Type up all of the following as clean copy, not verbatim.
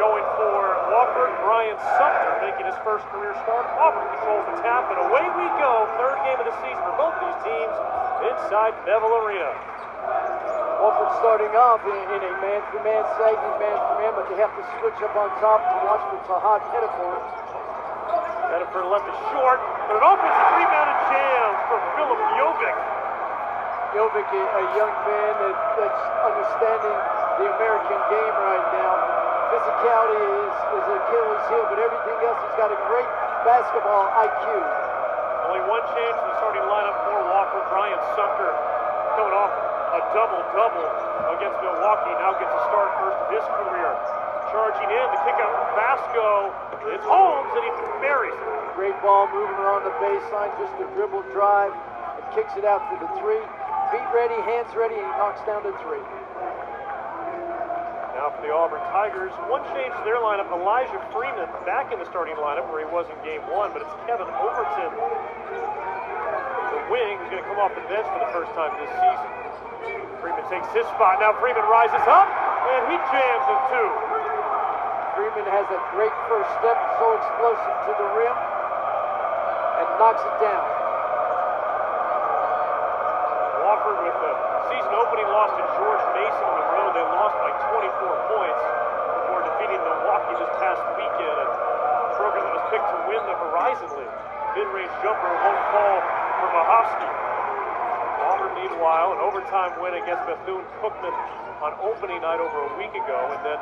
going for Wofford. Brian Sumter making his first career start. Auburn controls the tap, and away we go. Third game of the season for both these teams inside Neville Arena. Wofford starting off in a man-for-man, sagging man-for-man, but they have to switch up on top to watch for Tahad Pettiford. Pettiford left it short, but an offensive rebounded jam from Philip Jovic. Jovic, a young man that's understanding the American game right now. Physicality is Achilles' heel, but everything else, he's got a great basketball IQ. Only one change in the starting lineup for Wofford. Brian Sumter coming off a double-double against Milwaukee. Now gets a start first of his career. Charging in, the kick out from Vasco. It's Holmes, and he buries it. Great ball moving around the baseline, just a dribble drive, and kicks it out for the three. Feet ready, hands ready, and he knocks down the three. Now for the Auburn Tigers, one change to their lineup. Elijah Freeman back in the starting lineup where he was in game one, but it's Kevin Overton, the wing, who's going to come off the bench for the first time this season. Freeman takes his spot. Now Freeman rises up, and he jams it too. Freeman has a great first step, so explosive to the rim, and knocks it down. Wofford with the season opening loss to George Mason on the road. They lost by 24 points before defeating Milwaukee this past weekend. A program that was picked to win the Horizon League. Mid-range jumper won't fall for Mahovsky. Auburn, meanwhile, an overtime win against Bethune-Cookman on opening night over a week ago, and then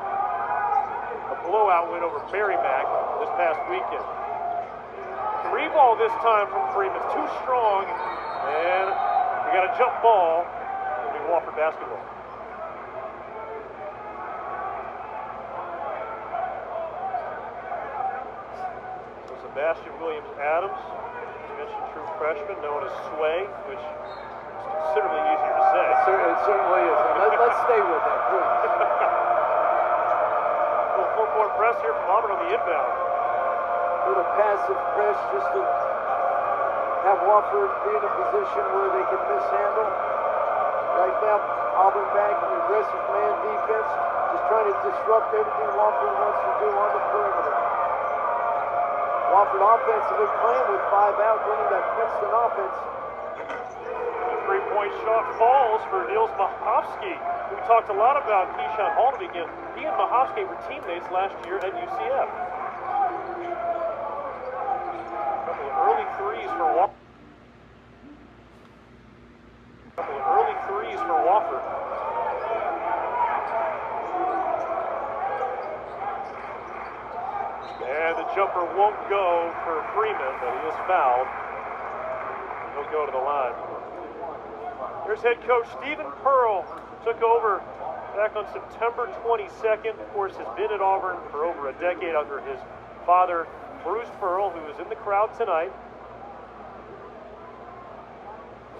a blowout win over Merrimack this past weekend. Three ball this time from Freeman. Too strong, and we got a jump ball. It'll be Wofford basketball. So Sebastian Williams-Adams, mentioned true freshman, known as Sway, which is considerably easier to say. It certainly is. Let's stay with that, please. Little full-court press here from Auburn on the inbound. Little passive press just to have Wofford be in a position where they can mishandle. Right now, Auburn back in aggressive man defense, just trying to disrupt everything Wofford wants to do on the perimeter. Wofford offensively playing with 5 out, running that Princeton offense. The three-point shot falls for Niels Mahovsky. We talked a lot about Keyshawn Hall to begin. He and Mahovsky were teammates last year at UCF. A couple of early threes for Wofford. And the jumper won't go for Freeman, but he is fouled. He'll go to the line. Here's head coach Stephen Pearl, who took over back on September 22nd. Of course, has been at Auburn for over a decade under his father, Bruce Pearl, who is in the crowd tonight.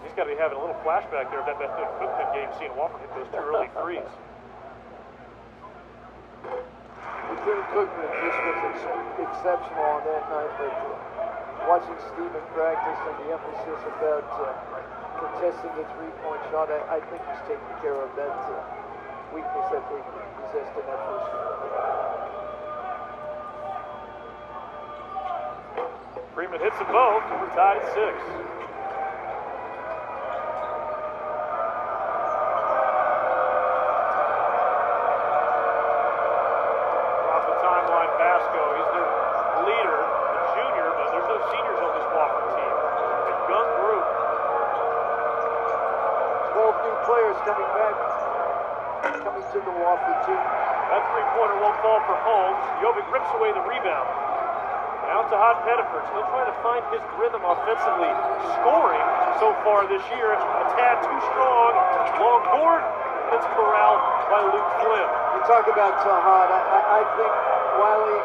He's got to be having a little flashback there of that Bethune-Cookman game, seeing Wofford hit those two early threes. Bethune-Cookman just was exceptional on that night, but watching Stephen practice and the emphasis about contesting the three-point shot, I think he's taking care of that weakness that they possessed in that first game. Freeman hits them both, and we're tied at 6. Vasco, he's the leader, the junior, but there's no seniors on this Wofford team. A young group. 12 new players coming back, coming to the Wofford team. That three-pointer won't fall for Holmes. Jovic rips away the rebound. Now to Tahad Pettiford, still trying to find his rhythm offensively. Scoring so far this year, a tad too strong. Long board, and it's corralled by Luke Flynn. You talk about Tahad, I think Wiley,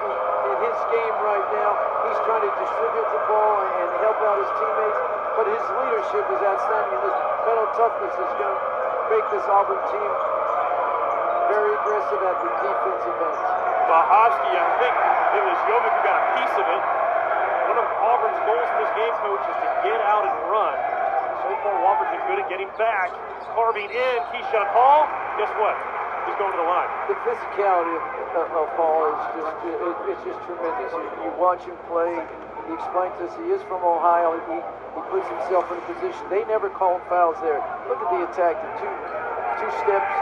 in his game right now, he's trying to distribute the ball and help out his teammates, but his leadership is outstanding, and his mental toughness is going to make this Auburn team very aggressive at the defensive end. Mahovsky, I think it was Jovic who got a piece of it. One of Auburn's goals in this game, coach, is to get out and run. So far, Wofford's been good at getting back. Carving in, Keyshawn Hall. Guess what? is going to the line. The physicality of Paul is it's just tremendous. You watch him play. He explained to us he is from Ohio. He puts himself in a position. They never called fouls there. Look at the attack. The two steps,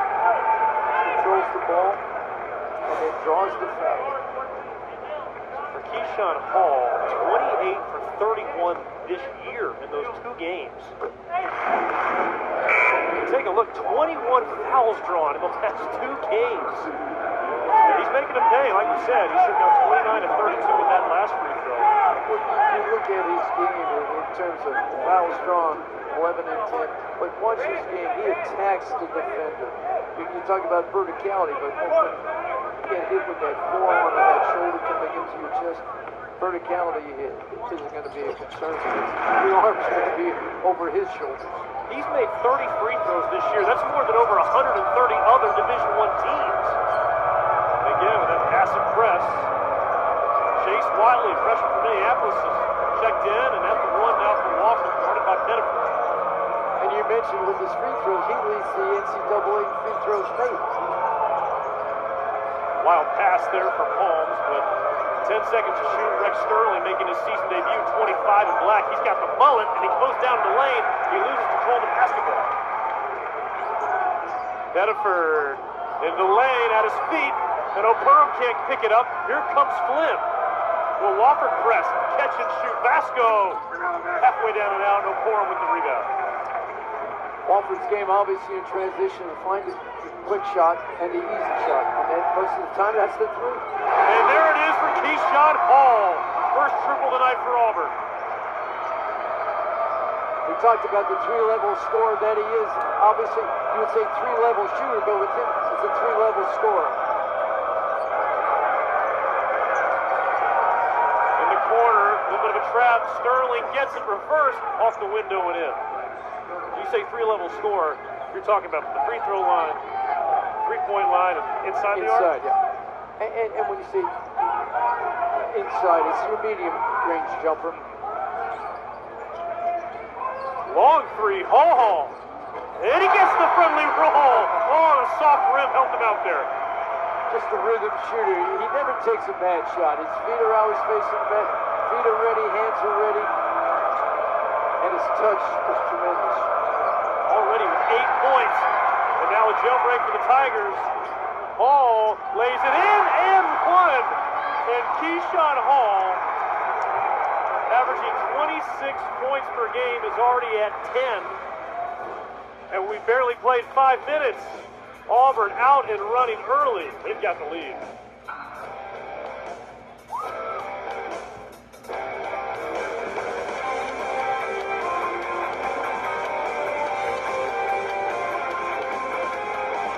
controls the ball, and then draws the foul. For Keyshawn Hall, 28 for 31 this year in those 2 games. Take a look, 21 fouls drawn in the last 2 games. He's making them pay, like you said. He's sitting on 29 to 32 with that last free throw. Well, you look at his game in terms of fouls drawn, 11 and 10. But watch his game, he attacks the defender. You talk about verticality, but you get hit with that forearm or that shoulder coming into your chest. Verticality isn't going to be a concern because the arm's going to be over his shoulders. He's made 30 free throws this year. That's more than over 130 other Division I teams. And again, with that passive press, Chase Wiley, freshman from Minneapolis, is checked in, and at the one now for Wofford, guarded by Pettiford. And you mentioned with his free throws, he leads the NCAA in free throws made. Wild pass there for Palms, but 10 seconds to shoot. Rex Sterling making his season debut, 25 in black. He's got the mullet, and he goes down the lane. He loses control of the basketball. Pettiford in the lane at his feet, and O'Perham can't pick it up. Here comes Flynn. Will Wofford press, catch and shoot. Vasco halfway down and out, and O'Perham with the rebound. Wofford's game obviously in transition to find the quick shot and the easy shot. And then most of the time, that's the 3. And there it is for Keyshawn Hall. First triple tonight for Auburn. We talked about the 3-level scorer that he is. Obviously, you would say 3-level shooter, but with him, it's a 3-level scorer. In the corner, a little bit of a trap. Sterling gets it reversed off the window and in. You say 3-level scorer, you're talking about from the free throw line, 3-point line, and inside the arc? Inside, yeah. And when you say inside, it's your medium range jumper. Long 3, Hall. And he gets the friendly roll. Oh, a soft rim helped him out there. Just a rhythm shooter. He never takes a bad shot. His feet are always facing the net. Feet are ready, hands are ready. And his touch is tremendous. Already with 8 points. And now a jump break for the Tigers. Hall lays it in and one. And Keyshawn Hall, averaging 26 points per game, is already at 10. And we barely played 5 minutes. Auburn out and running early. They've got the lead.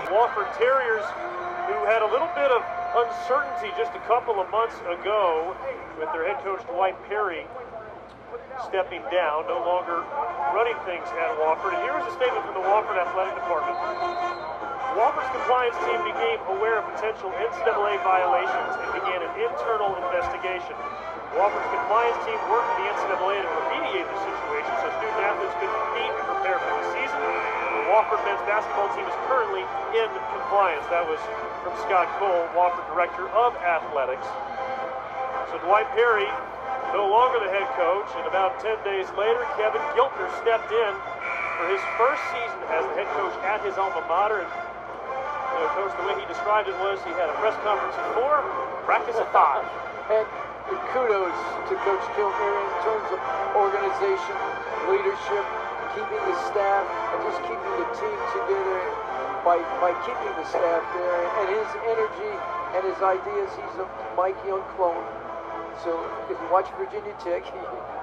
Wofford Terriers, who had a little bit of uncertainty just a couple of months ago with their head coach Dwight Perry stepping down, no longer running things at Wofford. And here is a statement from the Wofford Athletic Department. Wofford's compliance team became aware of potential NCAA violations and began an internal investigation. Wofford's compliance team worked with the NCAA to remediate the situation so student athletes could compete and prepare for the season. The Wofford men's basketball team is currently in compliance. That was from Scott Cole, Wofford Director of Athletics. So Dwight Perry, no longer the head coach, and about 10 days later, Kevin Giltner stepped in for his first season as the head coach at his alma mater. And, Coach, the way he described it was he had a press conference at 4, practice at 5. And kudos to Coach Giltner in terms of organization, leadership, keeping the staff, and just keeping the team together by keeping the staff there. And his energy and his ideas, he's a Mike Young clone. So if you watch Virginia Tech,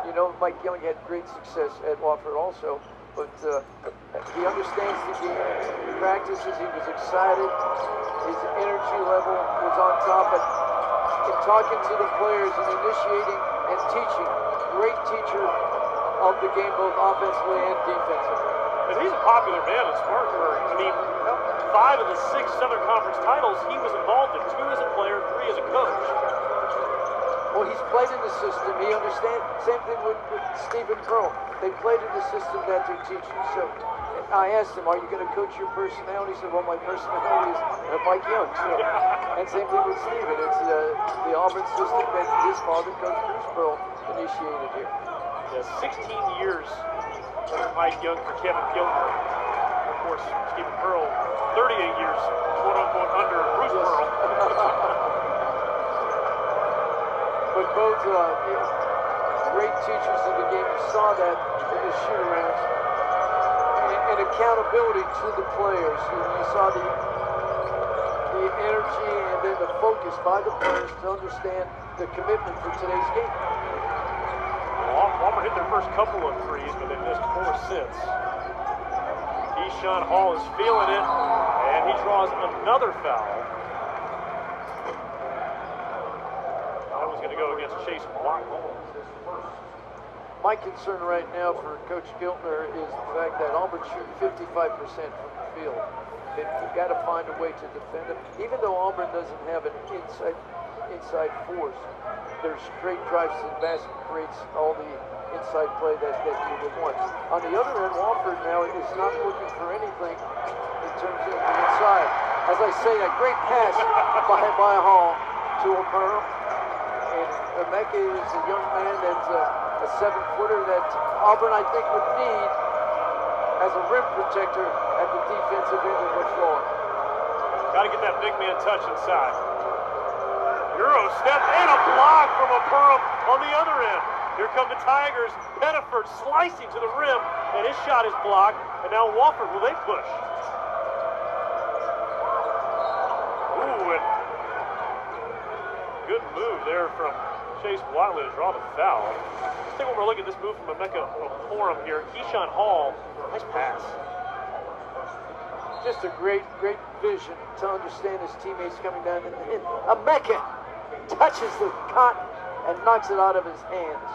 you know Mike Young had great success at Wofford also. But he understands the game. He practices. He was excited. His energy level was on top. And in talking to the players and initiating and teaching, great teacher of the game, both offensively and defensively. And he's a popular man in Spartanburg. I mean, 5 of the 6 Southern Conference titles he was involved in. 2 as a player, 3 as a coach. Well, he's played in the system. He understands. Same thing with Stephen Pearl. They played in the system that they're teaching. So I asked him, are you going to coach your personality? He said, well, my personality is Mike Young. So, and same thing with Steven. It's the Auburn system that his father, Coach Bruce Pearl, initiated here. Yeah, 16 years under Mike Young for Kevin Giltner. Of course, Stephen Pearl, 38 years, quote-unquote, under Bruce Pearl. But both great teachers of the game. You saw that in the shoot-arounds. And accountability to the players. You saw the energy and then the focus by the players to understand the commitment for today's game. Auburn hit their first couple of threes, but they've missed 4 since. Keyshawn Hall is feeling it, and he draws another foul. That was going to go against Chase Block. My concern right now for Coach Giltner is the fact that Auburn shoots 55% from the field. You've got to find a way to defend it. Even though Auburn doesn't have an inside force, their straight drives to the basket creates all the inside play that you would want. On the other end, Wofford now is not looking for anything in terms of the inside. As I say, a great pass by Hall to O'Pearl. And Mecca is a young man that's a 7-footer that Auburn, I think, would need as a rim protector at the defensive end of the floor. Got to get that big man touch inside. Euro step and a block from a Pearl on the other end. Here come the Tigers. Pettiford slicing to the rim, and his shot is blocked. And now Wofford, will they push? Ooh, and good move there from Chase Watley to draw the foul. Let's take one more look at this move from Emeka Okporom here. Keyshawn Hall, nice pass. Just a great vision to understand his teammates coming down. And Emeka touches the cotton and knocks it out of his hands.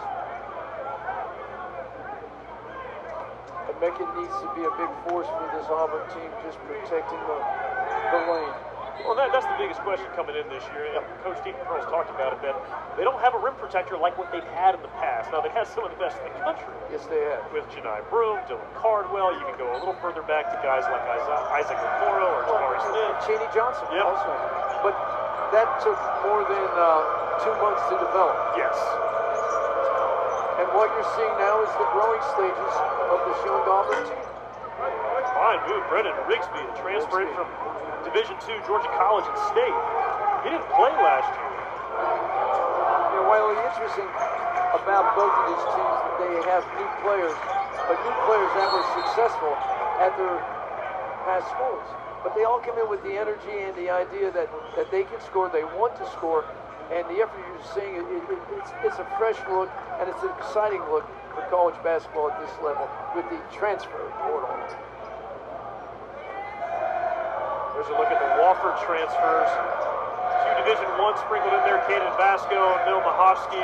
Emeka needs to be a big force for this Auburn team, just protecting the lane. Well, that's the biggest question coming in this year. Coach Stephen Pearl's talked about it, that they don't have a rim protector like what they've had in the past. Now, they have some of the best in the country. Yes, they have. With Janai Broome, Dylan Cardwell. You can go a little further back to guys like Isaac Okoro or Jabari Smith. Cheney Johnson Yep. also. But that took more than 2 months to develop. Yes. And what you're seeing now is the growing stages of this young Auburn team. Fine move, Brendan Rigsby, transferred from Division II Georgia College and State. He didn't play last year. You know, while the interesting about both of these teams, they have new players, but new players that were successful at their past schools. But they all come in with the energy and the idea that they can score, they want to score, and the effort you're seeing, it's a fresh look, and it's an exciting look for college basketball at this level with the transfer portal. There's a look at the Wofford transfers. A few Division I sprinkled in there. Caden Vasco, Bill Mahovsky,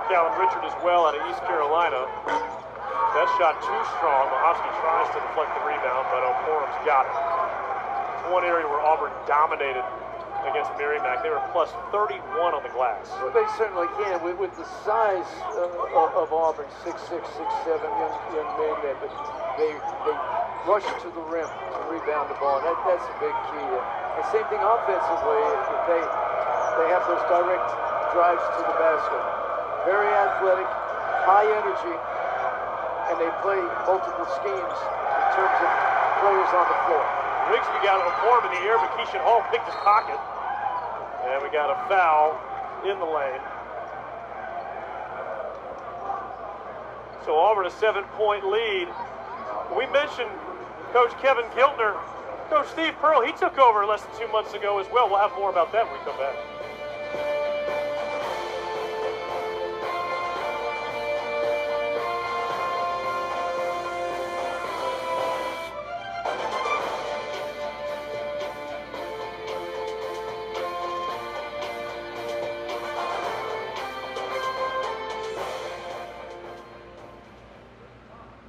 Callan Richard as well out of East Carolina. That shot too strong. Mahovsky tries to deflect the rebound, but O'Porum's got it. It's one area where Auburn dominated against Merrimack. They were plus 31 on the glass. Well, they certainly can. With the size of Auburn, 6'6", 6'7", young men, but they rush to the rim to rebound the ball. That's a big key. And same thing offensively. They have those direct drives to the basket. Very athletic, high energy, and they play multiple schemes in terms of players on the floor. Rigsby got a form in the air, but Keyshawn Hall picked his pocket. And we got a foul in the lane. So Auburn a 7-point lead. We mentioned Coach Kevin Giltner. Coach Steve Pearl, he took over less than 2 months ago as well. We'll have more about that when we come back.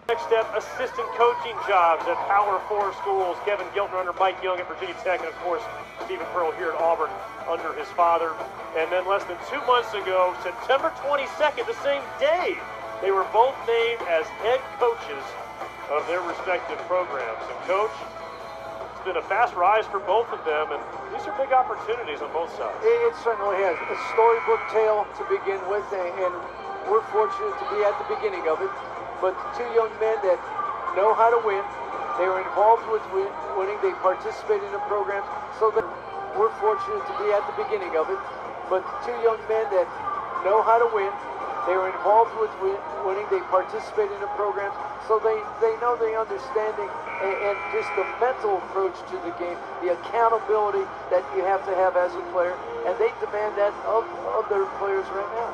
Next step, assistant coaching jobs at Power 4 schools. Kevin Giltner under Mike Young at Virginia Tech, and of course, Stephen Pearl here at Auburn under his father. And then less than 2 months ago, September 22nd, the same day, they were both named as head coaches of their respective programs. And Coach, it's been a fast rise for both of them, and these are big opportunities on both sides. It certainly has. A storybook tale to begin with, and we're fortunate to be at the beginning of it. But two young men that know how to win. They were involved with winning. They participated in the programs. So that we're fortunate to be at the beginning of it. But two young men that know how to win. They were involved with winning. They participated in the programs. So they know the understanding and just the mental approach to the game, the accountability that you have to have as a player. And they demand that of their players right now.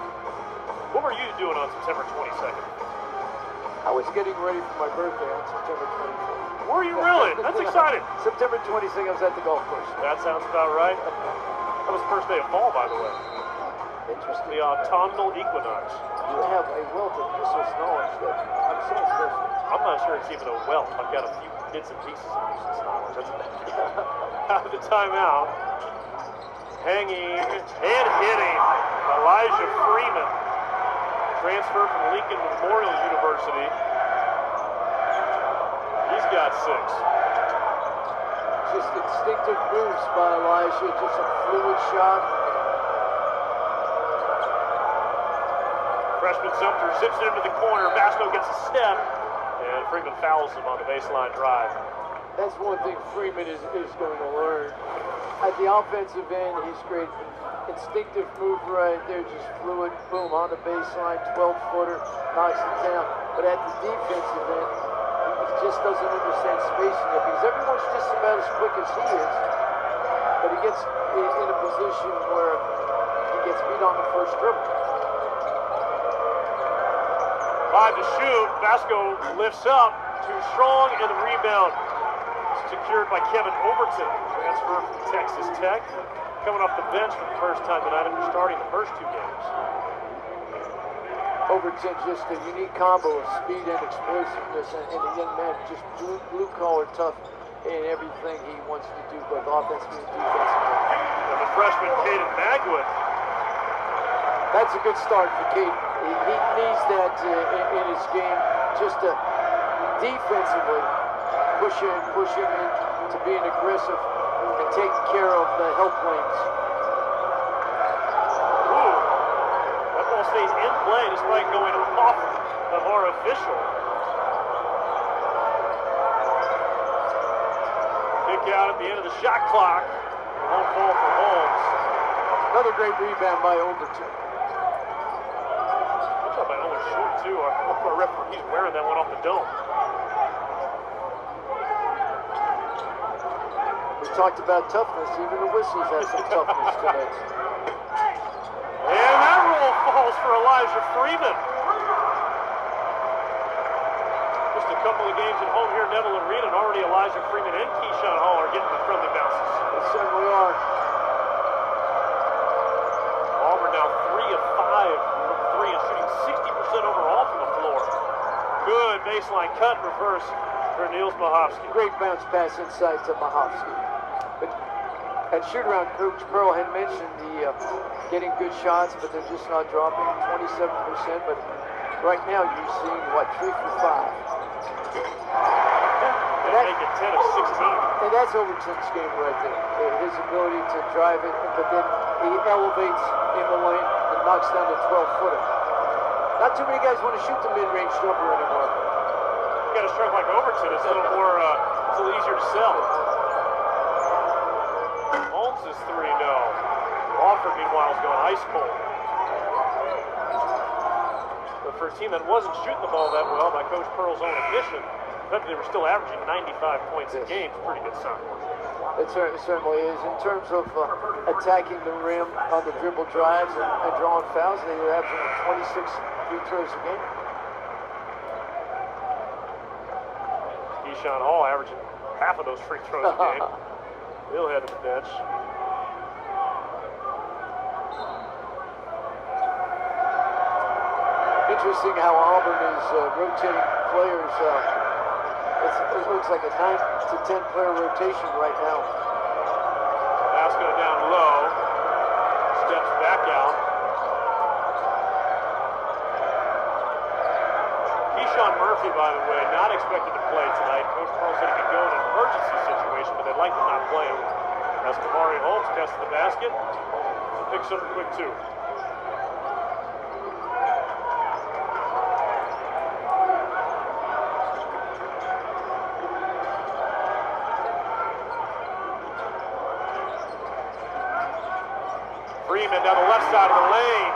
What were you doing on September 22nd? I was getting ready for my birthday on September 24th. Were you really? That's exciting. September 22nd, I was at the golf course. That sounds about right. That was the first day of fall, by the way. Interesting. The autumnal equinox. You have a wealth of useless knowledge that I'm so impressed with. I'm not sure it's even a wealth. I've got a few bits and pieces of useless knowledge. That's out of the timeout. Hanging and hitting. Elijah Freeman. Transfer from Lincoln Memorial University. He's got 6. Just instinctive moves by Elijah, just a fluid shot. Freshman Sumter zips it into the corner. Vasco gets a step, and Freeman fouls him on the baseline drive. That's one thing Freeman is going to learn. At the offensive end, he's great. Instinctive move right there, just fluid, boom, on the baseline, 12-footer, knocks it down. But at the defensive end, he just doesn't understand spacing it because everyone's just about as quick as he is. But he gets in a position where he gets beat on the first dribble. 5 to shoot. Vasco lifts up. Too strong, and the rebound secured by Kevin Overton. Transfer from Texas Tech. Coming off the bench for the first time tonight after starting the first 2 games. Overton, just a unique combo of speed and explosiveness, and a young man, just blue-collar tough in everything he wants to do, both offensively and defensively. And the freshman, Caden Magwood. That's a good start for Caden. He needs that in his game, just to defensively push him into being aggressive and taking care of the help lanes. Ooh, that ball stays in play despite going off of our official. Kick out at the end of the shot clock. Won't fall for Holmes. Another great rebound by Overton. Good job by Owen Short, too. Our referee, he's wearing that one off the dome. We talked about toughness. Even the whistles have some toughness today. And that roll falls for Elijah Freeman. Just a couple of games at home here at Neville Arena, and already Elijah Freeman and Keyshawn Hall are getting the friendly bounces. They certainly are. Auburn now 3 of 5 from 3 and shooting 60% overall from the floor. Good baseline cut reverse for Niels Mahovsky. Great bounce pass inside to Mahovsky. But at shoot-around, Coach Pearl had mentioned the getting good shots, but they're just not dropping 27%. But right now, you're seeing, what, 3 for 5. They make it 10 of 16. And that's Overton's game right there. His ability to drive it, but then he elevates in the lane and knocks down the 12-footer. Not too many guys want to shoot the mid-range jumper anymore. You got a strike like Overton, it's a little more, it's a little easier to sell. Holmes is 3-0. Wofford, meanwhile, is going ice cold. But for a team that wasn't shooting the ball that well, by Coach Pearl's own admission, the fact that they were still averaging 95 points a game is a pretty good sign. It certainly is. In terms of attacking the rim on the dribble drives and drawing fouls, they were averaging 26 free throws a game. Keyshawn Hall averaging half of those free throws a game. He'll head to the bench. Interesting how Auburn is rotating players. It looks like a 9 to 10 player rotation right now. Vasco down low. Steps back out. Sean Murphy, by the way, not expected to play tonight. Coach Pearl said he could go in an emergency situation, but they'd like to not play him. As Kamari Holmes tests the basket, and picks up a quick 2. Freeman down the left side of the lane.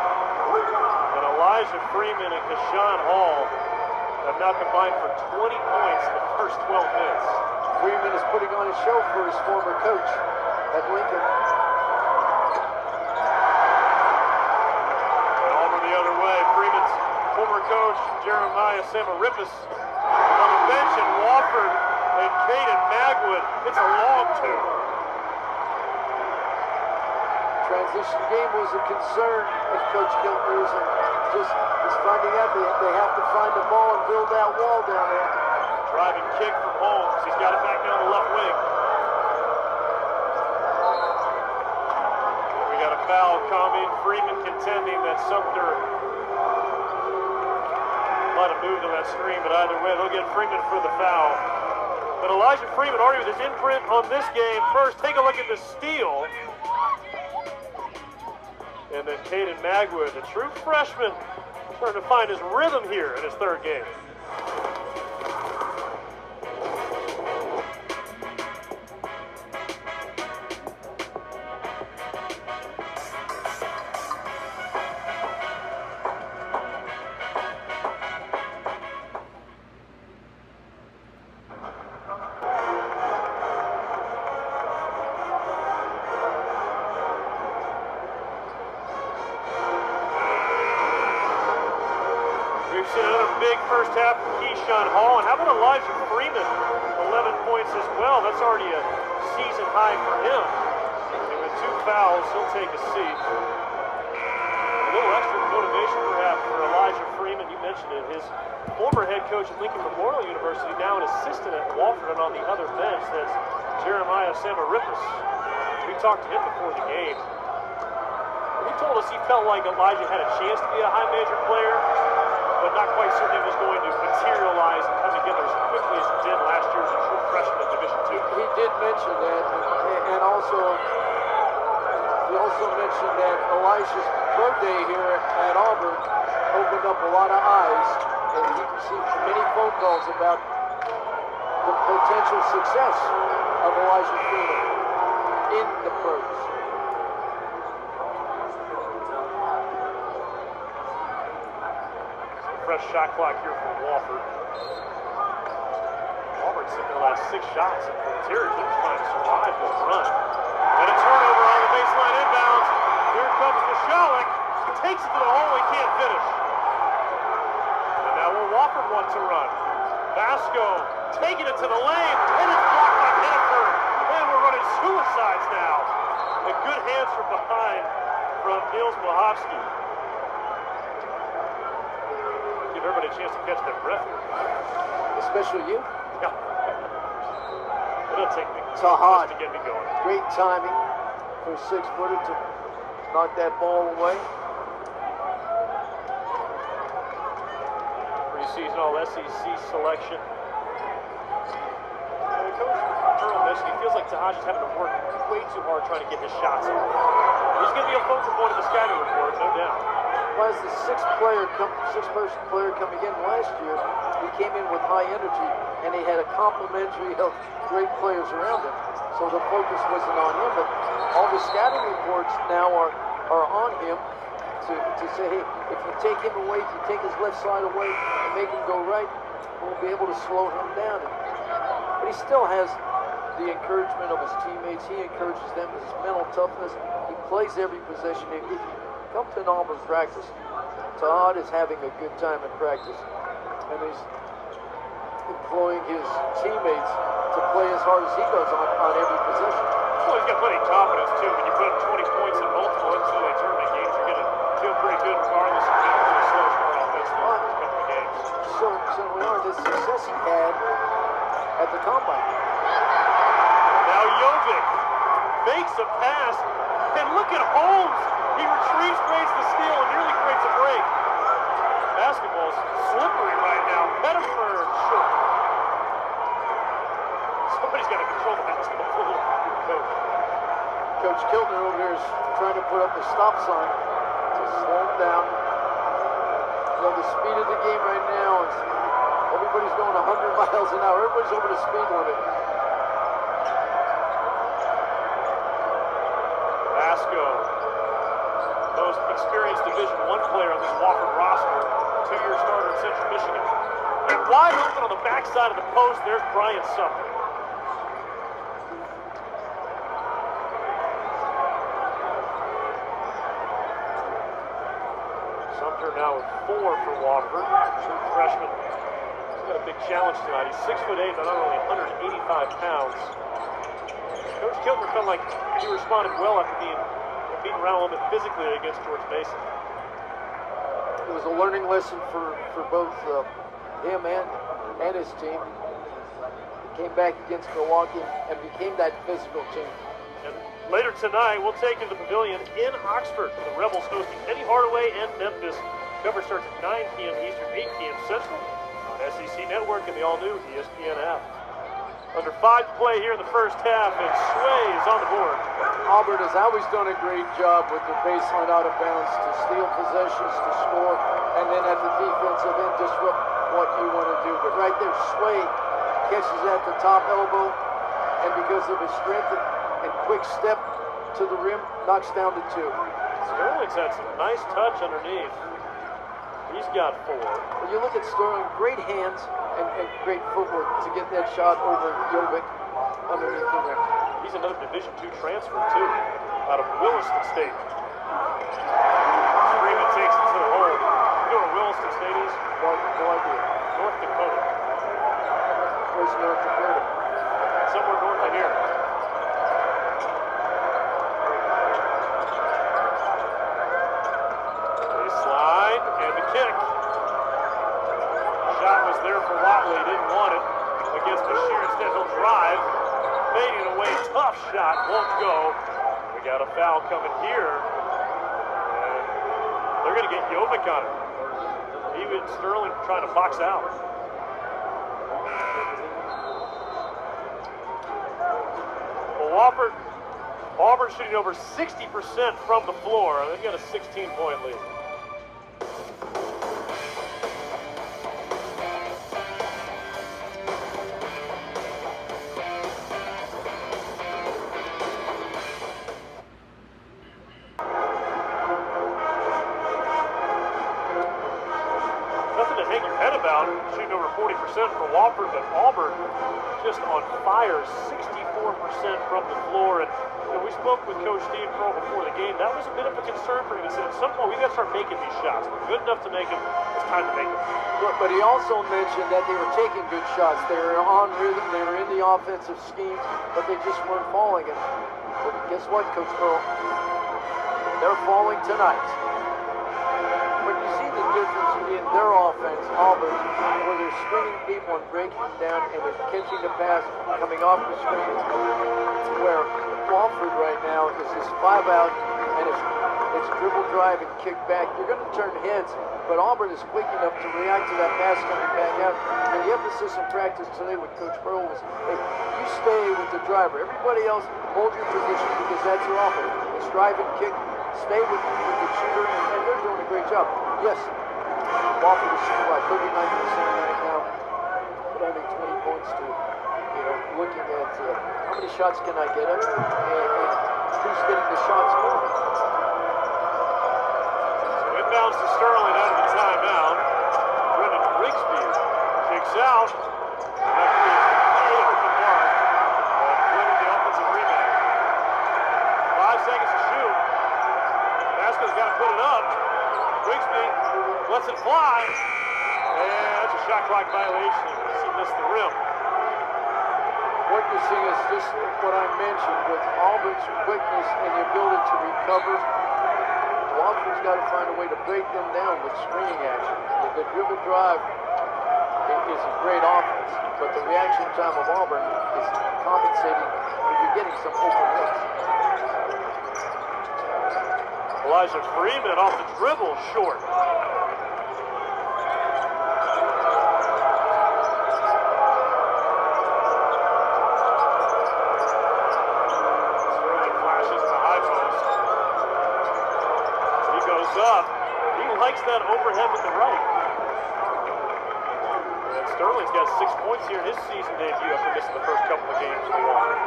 And Elijah Freeman and Keshawn Hall have now combined for 20 points in the first 12 minutes. Freeman is putting on a show for his former coach at Lincoln. And Auburn the other way. Freeman's former coach, Jeremiah Samarippis, on the bench, and Wofford and Caden Magwood. It's a long 2. Transition game was a concern of Coach Giltner's, and just is finding out they have to find the ball and build that wall down there. Driving kick from Holmes. He's got it back down the left wing. We got a foul coming. Freeman contending that Sumter might have moved on that screen, but either way, they'll get Freeman for the foul. But Elijah Freeman already with his imprint on this game. First, take a look at the steal. And then Caden Magwood, a true freshman, starting to find his rhythm here in his 3rd game. We've seen another big first half from Keshawn Hall. And how about Elijah Freeman? 11 points as well. That's already a season high for him. And with 2 fouls, he'll take a seat. A little extra motivation perhaps for Elijah Freeman. You mentioned it. His former head coach at Lincoln Memorial University, now an assistant at Wofford, and on the other bench, that's Jeremiah Samarippis. We talked to him before the game. And he told us he felt like Elijah had a chance to be a high major player, but not quite certain it was going to materialize and come together as quickly as it did last year as a true freshman in Division II. He did mention that, and he also mentioned that Elijah's pro day here at Auburn opened up a lot of eyes, and he received many phone calls about the potential success of Elijah Freeman in the pros. Fresh shot clock here for Wofford. Auburn's sitting their last 6 shots, and the interior team is trying to survive this run. And a turnover on the baseline inbounds. Here comes Mishalik. Takes it to the hole and can't finish. And now will Wofford want to run. Vasco taking it to the lane, and it's blocked by Henneford. And we're running suicides now. And good hands from behind from Niels Mahovsky. Give everybody a chance to catch their breath here. Especially you. Yeah. It'll take me Tahad to get me going. Great timing for a 6-footer to knock that ball away. Preseason All-SEC selection. Coach Earl mentioned he feels like Tahad is having to work way too hard trying to get his shots off. He's going to be a focal point of the scouting report, no doubt. Well, as the sixth-person player coming in last year, he came in with high energy, and he had a complementary of great players around him. So the focus wasn't on him, but all the scouting reports now are on him to say, hey, if you take him away, if you take his left side away and make him go right, we'll be able to slow him down. But he still has the encouragement of his teammates. He encourages them, his mental toughness. He plays every possession. If you come to an Auburn practice, Todd is having a good time in practice, and he's employing his teammates to play as hard as he does on every possession. Well, he's got plenty of confidence, too. When you put up 20 points in multiple NCAA tournament games, you're going to feel pretty good regardless of being a slow start offensively in these couple of games. So we are the success he had at the combine. Now Jovic fakes a pass, and look at Holmes. He retrieves, creates the steal, and nearly creates a break. Basketball's slippery right now. Pettiford short. Somebody's got to control the basketball for a little coach. Coach Kiltner over there is trying to put up a stop sign to slow him down. You know, the speed of the game right now is everybody's going 100 miles an hour. Everybody's over the speed limit. Vasco, most experienced Division I player on this Wofford roster, 2-year starter at Central Michigan. And wide open on the backside of the post, there's Brian Sumter. Sumter now with 4 for Wofford, true freshman. He's got a big challenge tonight. He's 6'8", but only 185 pounds. Coach Kiltner felt like he responded well after being beaten around a little bit physically against George Mason. It was a learning lesson for both him and his team. He came back against Milwaukee and became that physical team. And later tonight, we'll take you to the Pavilion in Oxford for the Rebels hosting Eddie Hardaway and Memphis. Coverage starts at 9 p.m. Eastern, 8 p.m. Central on SEC Network and the all-new ESPN app. Under 5 to play here in the first half, and Sway is on the board. Auburn has always done a great job with their baseline out of bounds to steal possessions, to score, and then at the defensive end, disrupt what you want to do. But right there, Sway catches at the top elbow, and because of his strength and quick step to the rim, knocks down the 2. Sterling's had some nice touch underneath. He's got 4. When you look at Sterling, great hands and great footwork to get that shot over Jovic underneath the rim. He's another Division II transfer, too, out of Williston State. Freeman takes it to the hole. You know where Williston State is? No idea. North Dakota. Where's North Dakota? Somewhere north of here. Baseline and the kick. Shot was there for Watley. Didn't want it against Bashir. Instead, he'll drive. Fading away. Tough shot. Won't go. We got a foul coming here. And they're going to get Jovic on it. Even Sterling trying to box out. Well, Auburn shooting over 60% from the floor. They've got a 16-point lead. Nothing to hang your head about, shooting over 40% for Wofford, but Auburn just on fire, 64% from the floor. And we spoke with Coach Steve Pearl before the game. That was a bit of a concern for him. He said, at some point, we've got to start making these shots. We're good enough to make them. It's time to make them. But he also mentioned that they were taking good shots. They were on rhythm. They were in the offensive schemes, but they just weren't falling. And but guess what, Coach Pearl? They're falling tonight. But you see the difference in their offense, Auburn, where they're screening people and breaking down, and they're catching the pass coming off the screen. Where Wofford right now is this 5-out, and it's dribble drive and kick back. You're going to turn heads, but Auburn is quick enough to react to that pass coming back out. And the emphasis in practice today with Coach Pearl was, hey, you stay with the driver. Everybody else, hold your position because that's your offense. It's drive and kick. Stay with the shooter, and they're doing a great job. Yes, Wofford is shooting by 39% right now, but only 20 points to, looking at how many shots can I get up, and who's getting the shots for me. So inbounds to Sterling out of the timeout. Brendan Rigsby kicks out. That creates a very open mark. Winning the offensive rebound. 5 seconds to shoot. Vasco's got to put it up. Rigsby lets it fly. And that's a shot clock violation as he missed the rim. What you're seeing is just what I mentioned with Auburn's quickness and the ability to recover. Wofford's got to find a way to break them down with screening action. The dribble drive is a great offense, but the reaction time of Auburn is compensating for you getting some open looks. Elijah Freeman off the dribble, short. likes that overhead with the right. And Sterling's got 6 points here in his season debut after missing the first couple of games for Wofford.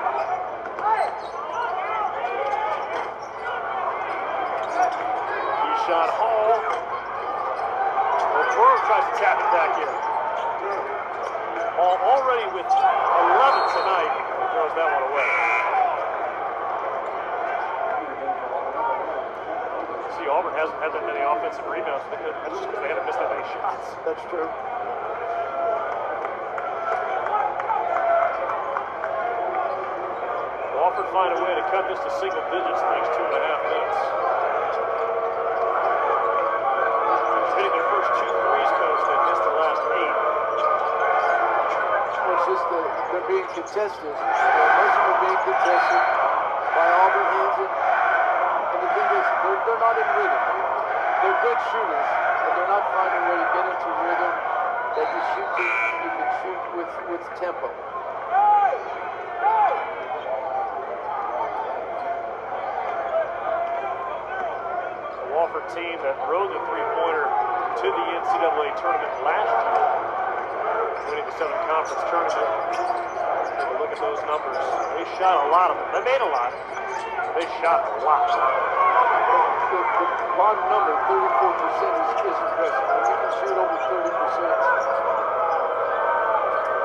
Keyshawn Hall. Burr tries to tap it back in. Hall already with 11 tonight. He throws that one away. See, Auburn hasn't had that many offensive rebounds. That's just because they haven't missed that many shots. That's true. Wofford find a way to cut this to single digits the next 2.5 minutes. Hitting their first 2 threes, coach. They missed the last 8. It's just they're being contested. Most of them are being contested by Auburn hands. And the thing is, they're not in rhythm. They're good shooters, but they're not finding a way to get into rhythm that you can shoot with tempo. The Wofford team that rode the three-pointer to the NCAA tournament last year, winning the Southern Conference tournament. Take a look at those numbers. They shot a lot of them. They made a lot. They shot a lot. The bottom number, 34%, is impressive. When you can shoot over 30%,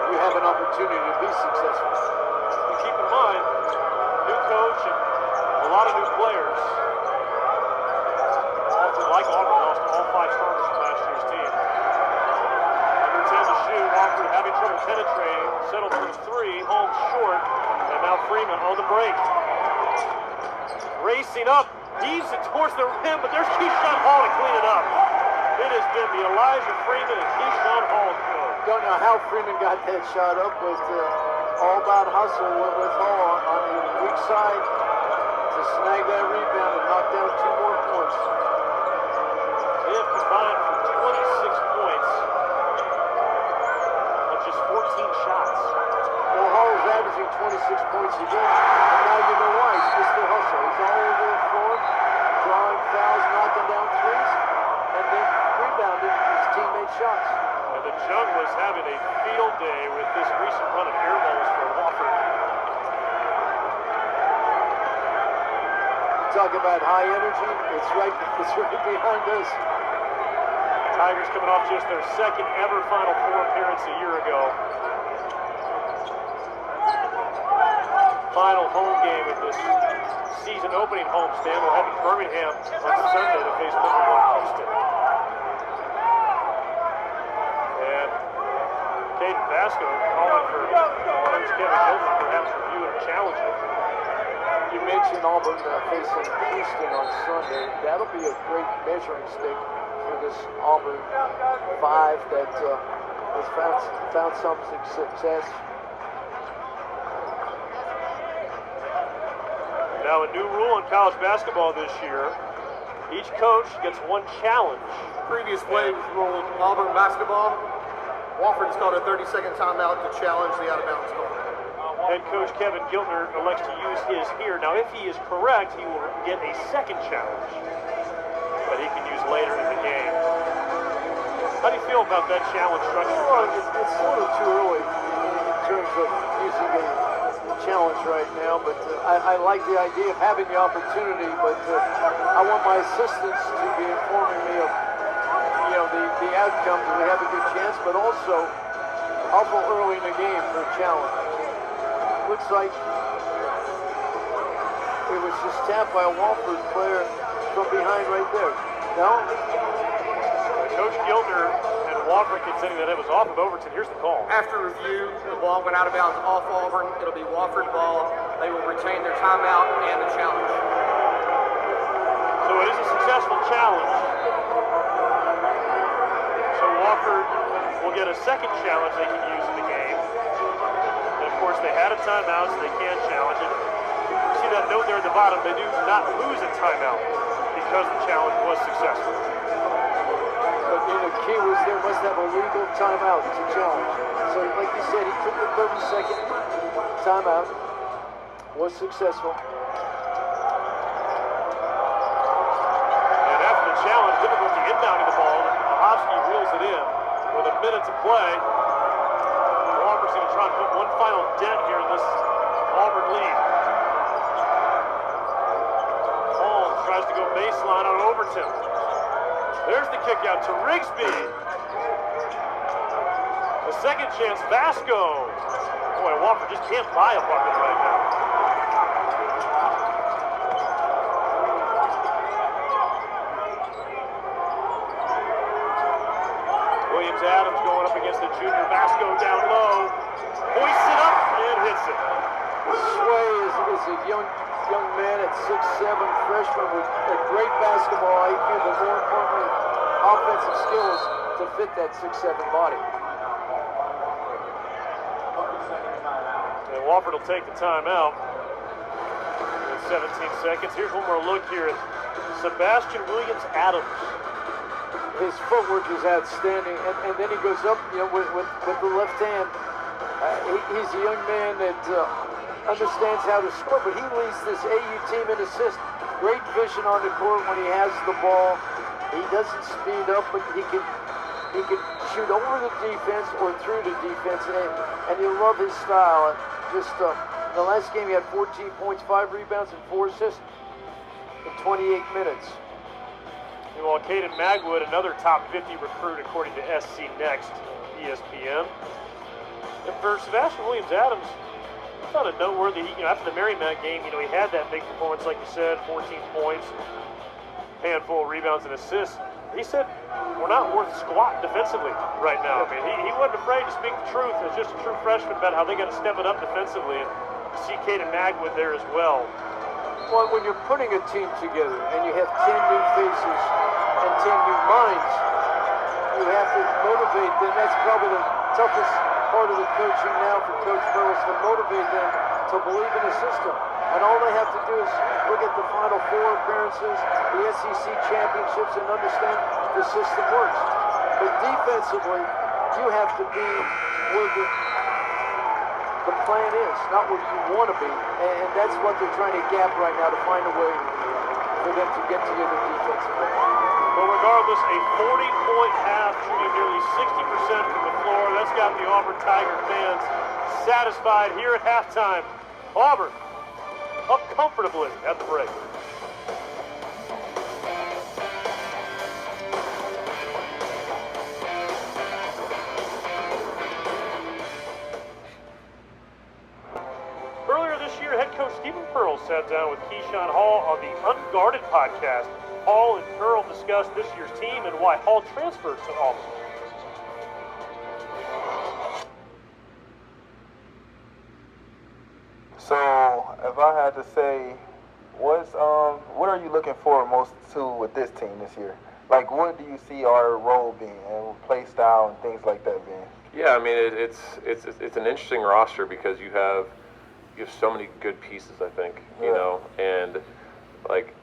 you have an opportunity to be successful. And keep in mind, new coach and a lot of new players. Like Auburn lost all 5 starters from last year's team. Under 10 to shoot. Wofford having trouble penetrating. Settled for 3. Holmes short. And now Freeman on the break. Racing up. Heaves it towards the rim, but there's Keyshawn Hall to clean it up. It has been the Elijah Freeman and Keyshawn Hall show. Don't know how Freeman got that shot up, but all about hustle with Hall on the weak side to snag that rebound and knock down 2 more points. They have combined for 26 points on just 14 shots. Well, Hall is averaging 26 points a game, and now you know why. He's Mr. Hustle. He's all over the floor, drawing fouls, knocking down threes, and then rebounding his teammates' shots. And the Jug was having a field day with this recent run of air balls for Wofford. Talk about high energy. It's right behind us. Tigers coming off just their second ever Final Four appearance a year ago. Final home game of this season opening homestand. We'll have Birmingham on Sunday to face number 1 Houston. And Caden Vasco calling for Coach Kevin Hilton perhaps review and challenge him. You mentioned Auburn facing Houston on Sunday. That'll be a great measuring stick for this Auburn 5 that has found some success. Now a new rule in college basketball this year. Each coach gets 1 challenge. Previous play was ruled Auburn basketball. Wofford's called a 30-second timeout to challenge the out-of-bounds call. Head coach Kevin Giltner elects to use his here. Now if he is correct, he will get a second challenge that he can use later in the game. How do you feel about that challenge structure? Well, it's sort of too early in terms of using a challenge right now, but I like the idea of having the opportunity, but I want my assistants to be informing me of the outcome. Do we have a good chance? But also, I'll go early in the game for a challenge. Looks like it was just tapped by a Wofford player from behind right there. No? Coach Giltner and Wofford contending that it was off of Overton. Here's the call. After review, the ball went out of bounds off Auburn. It'll be Wofford ball. They will retain their timeout and the challenge. So it is a successful challenge. So Wofford will get a second challenge they can use in the game. And of course, they had a timeout, so they can challenge it. You see that note there at the bottom, they do not lose a timeout because the challenge was successful. But the key was there must have a legal timeout to challenge. So like you said, he took the 30-second timeout, was successful. And after the challenge, difficulty in inbounding the ball. Hofsky reels it in with a minute to play. Walker's going to try and put one final dent here in this Auburn lead. Holmes tries to go baseline on Overton. There's the kick out to Rigsby. The second chance, Vasco. Boy, Wofford just can't buy a bucket right now. Adams going up against the junior. Vasco down low. Hoists it up and hits it. Sway is a young man at 6'7", freshman with a great basketball IQ, but more importantly, offensive skills to fit that 6'7" body. And Wofford will take the timeout. In 17 seconds. Here's one more look here at Sebastian Williams-Adams. His footwork is outstanding, and then he goes up, with the left hand. He's a young man that understands how to score, but he leads this AU team in assists. Great vision on the court when he has the ball. He doesn't speed up, but he can shoot over the defense or through the defense, and you love his style. Just the last game he had 14 points, 5 rebounds, and 4 assists in 28 minutes. Well, Caden Magwood, another top 50 recruit according to SC Next, ESPN. And for Sebastian Williams-Adams, I thought it noteworthy. After the Merrimack game, he had that big performance, like you said, 14 points, handful of rebounds and assists. He said, we're not worth squat defensively right now. I mean, he wasn't afraid to speak the truth as just a true freshman about how they got to step it up defensively. And you see Caden Magwood there as well. Well, when you're putting a team together and you have 10 new faces and 10 new minds, you have to motivate them. That's probably the toughest part of the coaching now for Coach Burles, to motivate them to believe in the system. And all they have to do is look at the Final Four appearances, the SEC championships, and understand the system works. But defensively, you have to be where the plan is, not where you want to be. And that's what they're trying to gap right now, to find a way for them to get together defensively. Well, regardless, a 40-point half, shooting nearly 60% from the floor. That's got the Auburn Tiger fans satisfied here at halftime. Auburn up comfortably at the break. Earlier this year, head coach Stephen Pearl sat down with Keyshawn Hall on the Unguarded podcast. Hall and Pearl discussed this year's team and why Hall transferred to Auburn. So, if I had to say, what are you looking forward most to with this team this year? Like, what do you see our role being and play style and things like that being? Yeah, I mean, it's an interesting roster because you have so many good pieces, I think, and like,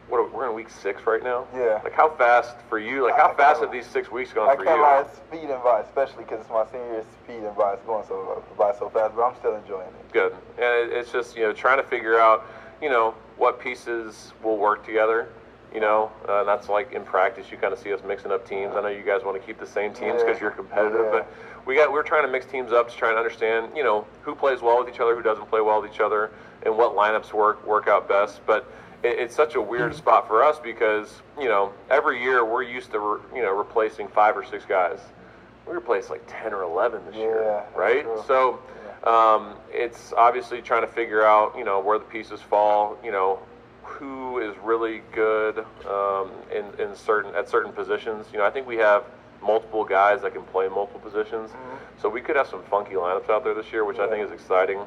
we're in week 6 right now. Yeah. Like, how fast for you? Like, how fast have these 6 weeks gone for you? I can't lie, it's speeding by, especially because it's my senior year. It's speeding by. It's going by so fast, but I'm still enjoying it. Good. And it's just trying to figure out what pieces will work together. That's like in practice, you kind of see us mixing up teams. I know you guys want to keep the same teams because you're competitive, but we're trying to mix teams up to try and understand, who plays well with each other, who doesn't play well with each other, and what lineups work out best. But it's such a weird spot for us because, every year we're used to, replacing 5 or 6 guys. We replaced like 10 or 11 this year, right? True. So it's obviously trying to figure out, where the pieces fall, who is really good at certain positions. I think we have multiple guys that can play multiple positions. Mm-hmm. So we could have some funky lineups out there this year, which I think is exciting.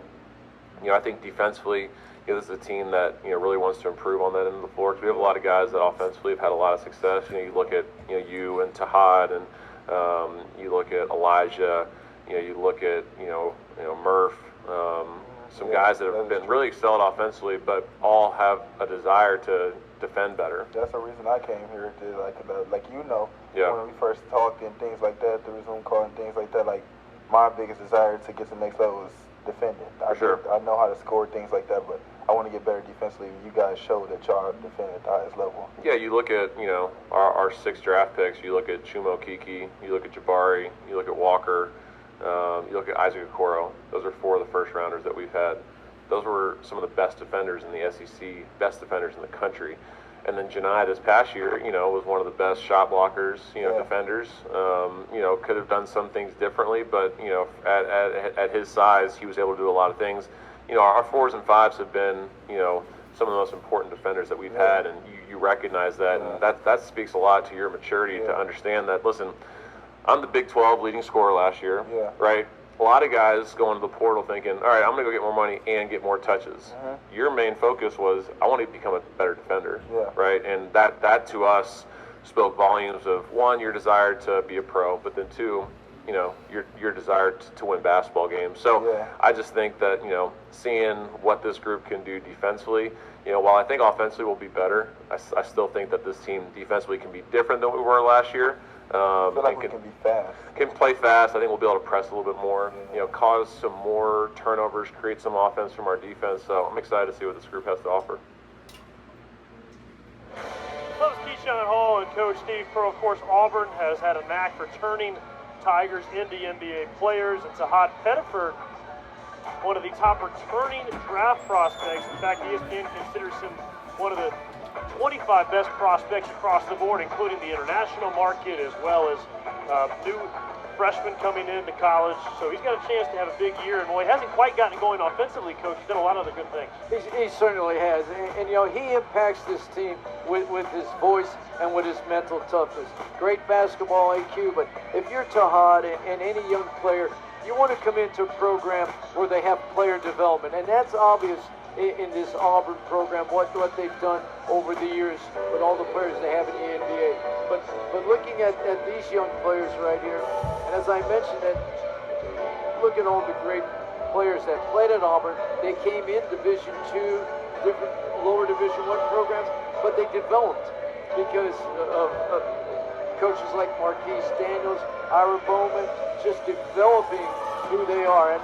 I think defensively, this is a team that really wants to improve on that end of the floor because we have a lot of guys that offensively have had a lot of success. You look at you and Tahad, and you look at Elijah. You look at Murph. Some guys that have been really excelled offensively, but all have a desire to defend better. That's the reason I came here to when we first talked and things like that, the Zoom call and things like that. Like, my biggest desire to get to the next level is defending. I know how to score, things like that, but I want to get better defensively. You guys show that y'all defend at the highest level. Yeah, you look at, our 6 draft picks. You look at Chumo Kiki, you look at Jabari, you look at Walker, you look at Isaac Okoro. Those are 4 of the first rounders that we've had. Those were some of the best defenders in the SEC, best defenders in the country. And then Janai this past year, was one of the best shot blockers, defenders. Could have done some things differently, but, at his size, he was able to do a lot of things. Our 4s and 5s have been, some of the most important defenders that we've had, and you recognize that, and that speaks a lot to your maturity to understand that, listen, I'm the Big 12 leading scorer last year, right? A lot of guys go into the portal thinking, all right, I'm going to go get more money and get more touches. Your main focus was, I want to become a better defender, right? And that to us spoke volumes of, 1, your desire to be a pro, but then 2, your desire to win basketball games. So I just think that, seeing what this group can do defensively, while I think offensively will be better, I still think that this team defensively can be different than we were last year. I feel like we can be fast. Can play fast. I think we'll be able to press a little bit more, cause some more turnovers, create some offense from our defense. So I'm excited to see what this group has to offer. That was Keyshawn Hall and Coach Steve Pearl. Of course, Auburn has had a knack for turning Tigers into NBA players. It's Sahad Pettiford, one of the top returning draft prospects. In fact, ESPN considers him one of the 25 best prospects across the board, including the international market, as well as new freshmen coming into college. So he's got a chance to have a big year. And while he hasn't quite gotten it going offensively, Coach, he's done a lot of other good things. He certainly has. And he impacts this team with his voice and with his mental toughness. Great basketball IQ, but if you're Tahad and any young player, you want to come into a program where they have player development. And that's obvious in this Auburn program, what they've done over the years with all the players they have in the NBA. But looking at these young players right here, and as I mentioned, look at all the great players that played at Auburn. They came in Division II, different lower Division I programs, but they developed because of coaches like Marquise Daniels, Ira Bowman, just developing who they are. And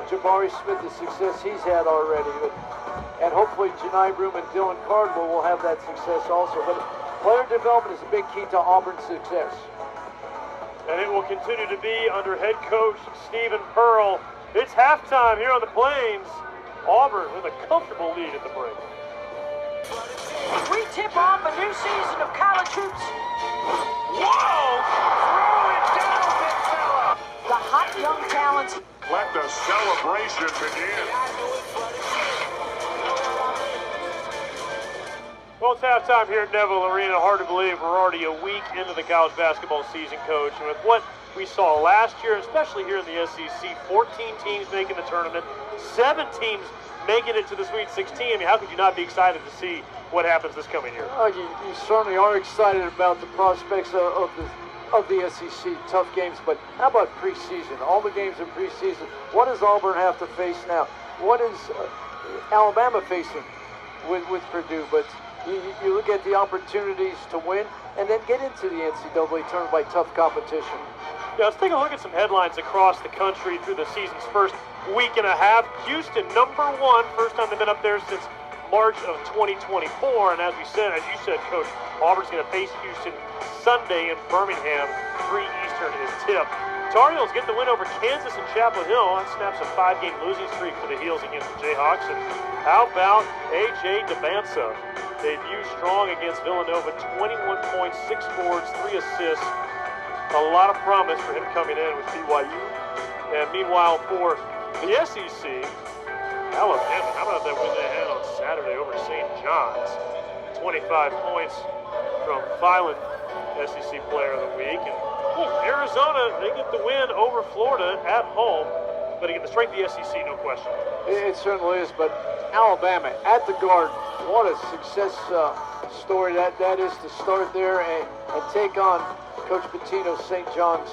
Jabari Smith, the success he's had already. And hopefully Janai Broom and Dylan Cardwell will have that success also. But player development is a big key to Auburn's success. And it will continue to be under head coach Stephen Pearl. It's halftime here on the Plains. Auburn with a comfortable lead at the break. We tip off a new season of college hoops. Whoa! Throw it down, big fella! The hot young talents. Let the celebration begin. Well, it's halftime here at Neville Arena. Hard to believe we're already a week into the college basketball season, Coach. And with what we saw last year, especially here in the SEC, 14 teams making the tournament, 7 teams making it to the Sweet 16. I mean, how could you not be excited to see what happens this coming year? Oh, you certainly are excited about the prospects of the SEC, tough games, but how about preseason? All the games in preseason. What does Auburn have to face now? What is Alabama facing with Purdue? But you look at the opportunities to win and then get into the NCAA tournament by tough competition. Yeah, let's take a look at some headlines across the country through the season's first week and a half. Houston, #1, first time they've been up there since March of 2024. And as you said, Coach, Auburn's going to face Houston Sunday in Birmingham. 3 Eastern is tip. Tar Heels get the win over Kansas and Chapel Hill. That snaps a 5-game losing streak for the Heels against the Jayhawks. And how about A.J. Debansa? Debut strong against Villanova. 21 points, 6 boards, 3 assists. A lot of promise for him coming in with BYU. And meanwhile, for the SEC, Alabama, how about that win they had on Saturday over St. John's? 25 points from Filan, SEC Player of the Week. And Arizona, they get the win over Florida at home. But again, the strength of the SEC, no question. It certainly is, but Alabama at the Garden, what a success story that is to start there and take on Coach Pitino's St. John's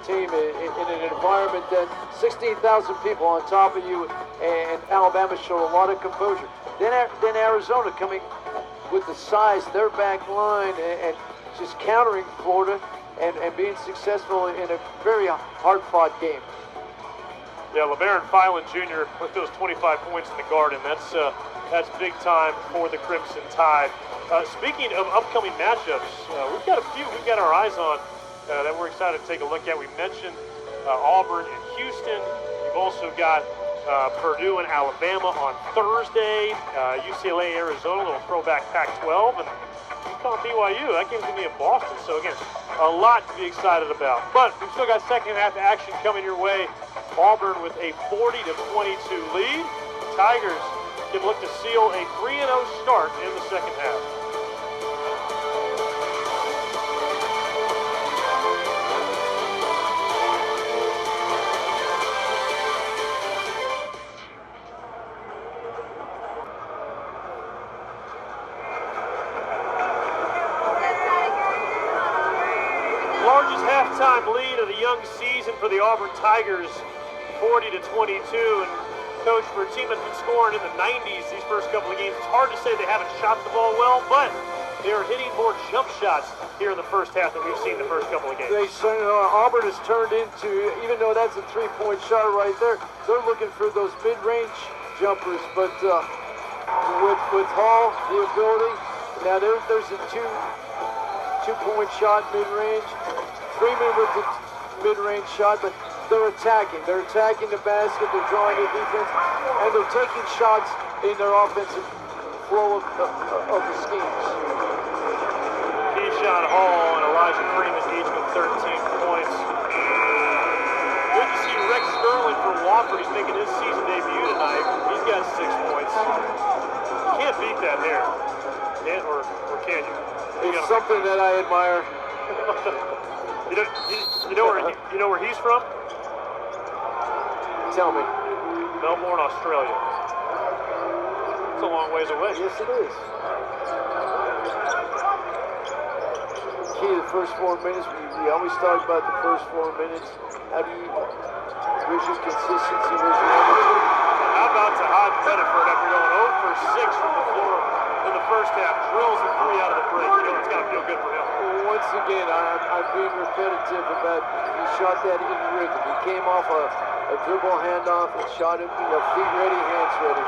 team in an environment that 16,000 people on top of you, and Alabama showed a lot of composure. Then Arizona coming with the size, their back line, and just countering Florida and being successful in a very hard-fought game. Yeah, LeBaron Filan Jr. with those 25 points in the Garden. That's big time for the Crimson Tide. Speaking of upcoming matchups, we've got a few we've got our eyes on that we're excited to take a look at. We mentioned Auburn and Houston. You've also got Purdue and Alabama on Thursday. UCLA, Arizona, little throwback Pac-12, and UConn BYU. That game's gonna be in Boston. So again, a lot to be excited about. But we've still got second half action coming your way. Auburn with a 40-22 lead. Tigers can look to seal a 3-0 start in the second half. Largest halftime lead of the young season for the Auburn Tigers, 40-22. And coach, for a team that's been scoring in the 90s these first couple of games, it's hard to say they haven't shot the ball well, but they are hitting more jump shots here in the first half than we've seen the first couple of games. They certainly are. Auburn has turned into, even though that's a three-point shot right there, they're looking for those mid-range jumpers. But with Hall, the ability, now there's a two-point shot mid-range. Freeman with the mid-range shot, but they're attacking. They're attacking the basket. They're drawing the defense, and they're taking shots in their offensive flow of the schemes. Keyshawn Hall and Elijah Freeman each with 13 points. Good to see Rex Sterling from Wofford. He's making his season debut tonight. He's got 6 points. You can't beat that here, or can you? It's something that I admire. You know where he's from? Tell me. Melbourne, Australia. It's a long ways away. Yes, it is. Key to the first 4 minutes. We always talk about the first 4 minutes. How do you where's your consistency? Where's your energy? How about Tahad Pettiford after going 0 for 6 from the floor in the first half? Drills a 3 out of the break. You know it's got to feel good for him. Once again, I'm being repetitive about he shot that in rhythm. He came off a dribble handoff and shot it, feet ready, hands ready.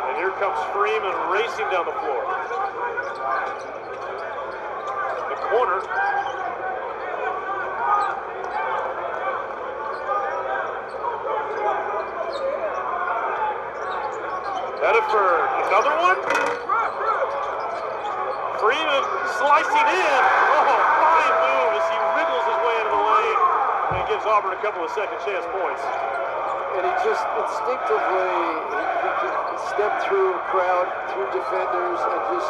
And here comes Freeman racing down the floor. The corner. Pettiford, another one. Freeman slicing in. Oh, fine move as he wriggles his way into the lane and gives Auburn a couple of second chance points. And he just instinctively he can step through a crowd, through defenders, and just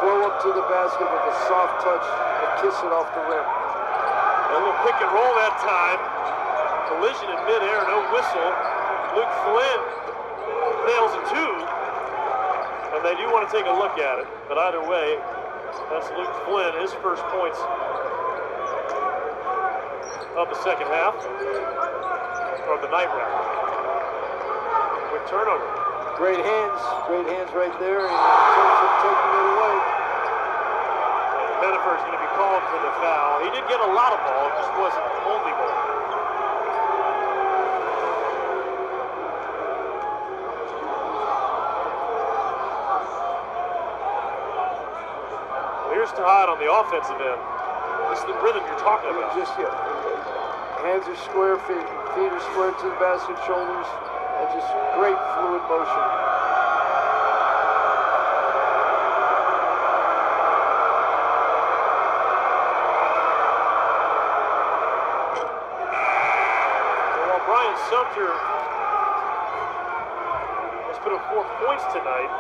flow up to the basket with a soft touch and kiss it off the rim. A little pick and roll that time. Collision in midair, no whistle. Luke Flynn nails a 2. And they do want to take a look at it. But either way, that's Luke Flynn, his first points of the second half. Or the night, rather. Quick turnover. Great hands right there in terms of taking it away. Pettiford's going to be called for the foul. He did get a lot of ball, it just wasn't only ball. Here's Tahad on the offensive end. This is the rhythm you're talking about. Just hands are square, feet are square to the basket, shoulders, and just great fluid motion. While Brian Sumter has put up 4 points tonight,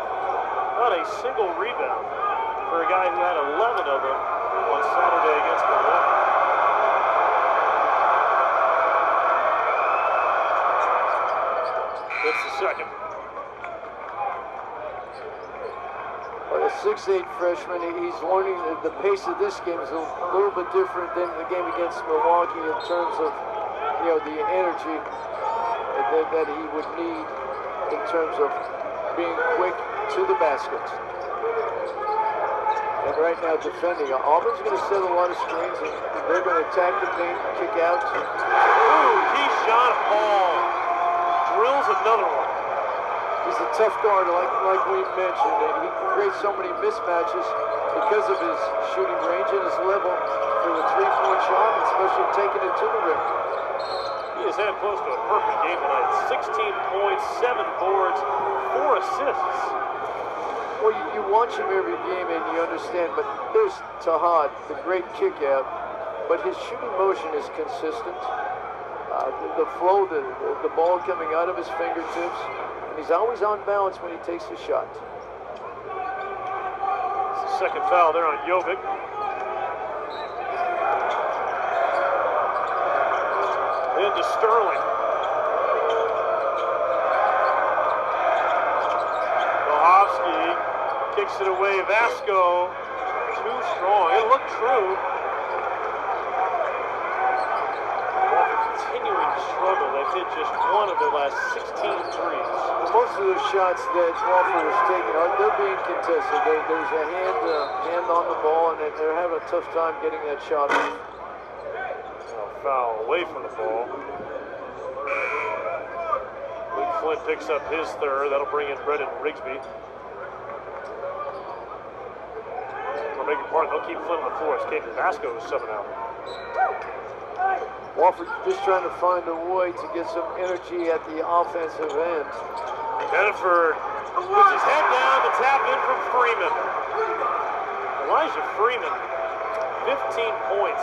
not a single rebound for a guy who had 11 of them on Saturday against Milwaukee. It's the second. A 6'8" freshman, he's learning the pace of this game is a little bit different than the game against Milwaukee in terms of, the energy that he would need in terms of being quick to the basket. and right now defending. Auburn's going to set a lot of screens, and they're going to attack the paint, kick out. Ooh, Keyshawn Hall drills another one. He's a tough guard, like we mentioned, and he creates so many mismatches because of his shooting range and his level for the three-point shot, especially taking it to the rim. He has had close to a perfect game tonight. 16 points, 7 boards, 4 assists. Well, you watch him every game and you understand, but there's Tahad, the great kick out, but his shooting motion is consistent. The flow, the ball coming out of his fingertips, and he's always on balance when he takes a shot. It's the second foul there on Jovic. Into Sterling. Bohovsky kicks it away. Vasco, too strong. It looked true. Wofford continuing to struggle. They've hit just one of their last 16 threes. Most of the shots that Wofford was taking, they're being contested. There's a hand on the ball, and they're having a tough time getting that shot off. Foul away from the ball. Luke Flynn picks up his third. That'll bring in Brendan Rigsby. Or beg your pardon, they'll keep Flynn on the floor. It's Caden Vasco who's subbing out. Wofford just trying to find a way to get some energy at the offensive end. Benford puts his head down to tap in from Freeman. Elijah Freeman, 15 points.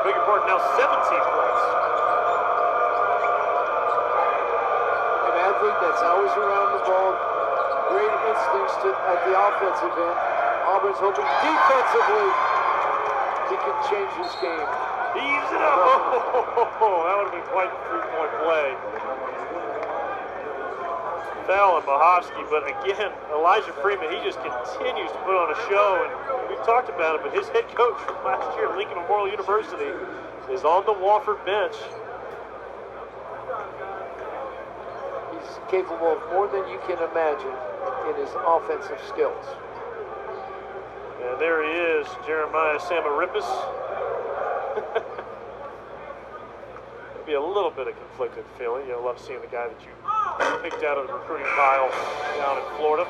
Beg your pardon, now 17 points. An athlete that's always around the ball, great instincts at the offensive end. Auburn's hoping defensively he can change his game. Heaves it up. Oh, that would have been quite a three-point play. Foul on Bohovsky, but again, Elijah Freeman, he just continues to put on a show, and we've talked about it, but his head coach from last year, Lincoln Memorial University, is on the Wofford bench. He's capable of more than you can imagine in his offensive skills. And there he is, Jeremiah Samarippis. Be a little bit of conflicted feeling. You love seeing the guy that you picked out of the recruiting pile down in Florida.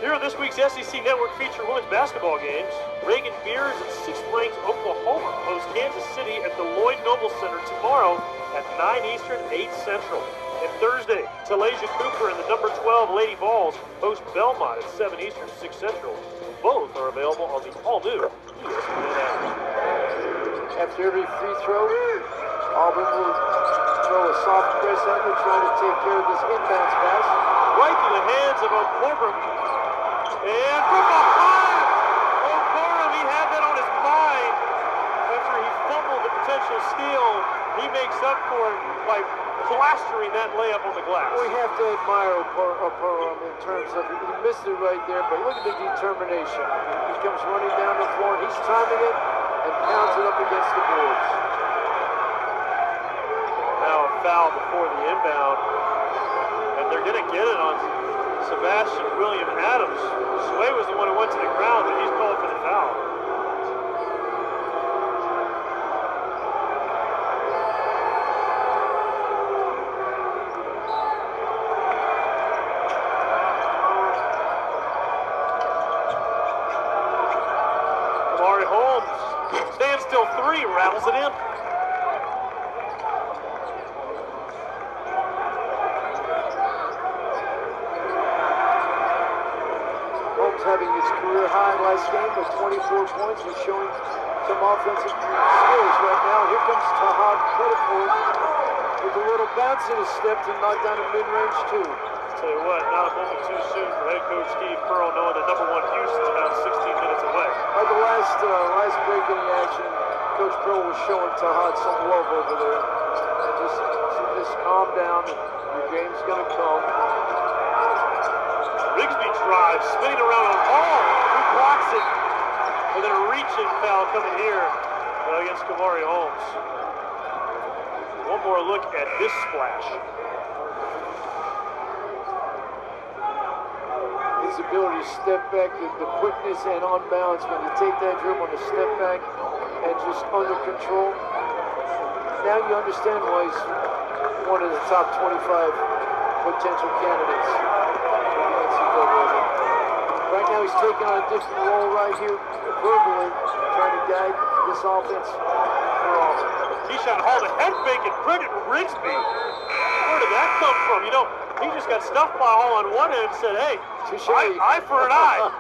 Here are this week's SEC Network feature women's basketball games. Reagan Beers and 6th-ranked Oklahoma host Kansas City at the Lloyd Noble Center tomorrow at 9 Eastern, 8 Central. And Thursday, Talasia Cooper and the number 12 Lady Vols host Belmont at 7 Eastern, 6 Central. Both are available on the all-new ESPN app. After every free throw, Auburn will throw a soft press at her, trying to take care of this inbounds pass. Right to the hands of O'Corbin. And from behind, O'Corbin, he had that on his mind. After he fumbled the potential steal, he makes up for it by plastering that layup on the glass. We have to admire O'Corbin in terms of, he missed it right there, but look at the determination. He comes running down the floor, he's timing it, and pounds it up against the boards. Now a foul before the inbound, and they're going to get it on Sebastian William Adams. Sway was the one who went to the ground, but he's called for the foul. Kamari Holmes, standstill three, rattles it in. Having his career high last game with 24 points. He's showing some offensive skills right now. Here comes Tahad Pettiford with a little bounce in his step to knock down a mid-range two. Tell you what, not a moment too soon for head coach Steve Pearl, knowing that number one Houston's about 16 minutes away. Like the last break in the action, Coach Pearl was showing Tahad some love over there. And just calm down. Your game's going to come. Rigsby drives, spinning around on Hall, who blocks it. And then a reach-in foul coming here against Kamari Holmes. One more look at this splash. his ability to step back, the quickness and on balance when you take that dribble on the step back and just under control. Now you understand why he's one of the top 25 potential candidates for the NCAA. Right now he's taking on a different role right here, verbally, trying to guide this offense for Auburn. Keyshawn Hall, the head fake, and Brendan Rigsby. Where did that come from? You know, he just got stuffed by Hall on one end and said, hey, eye for an eye.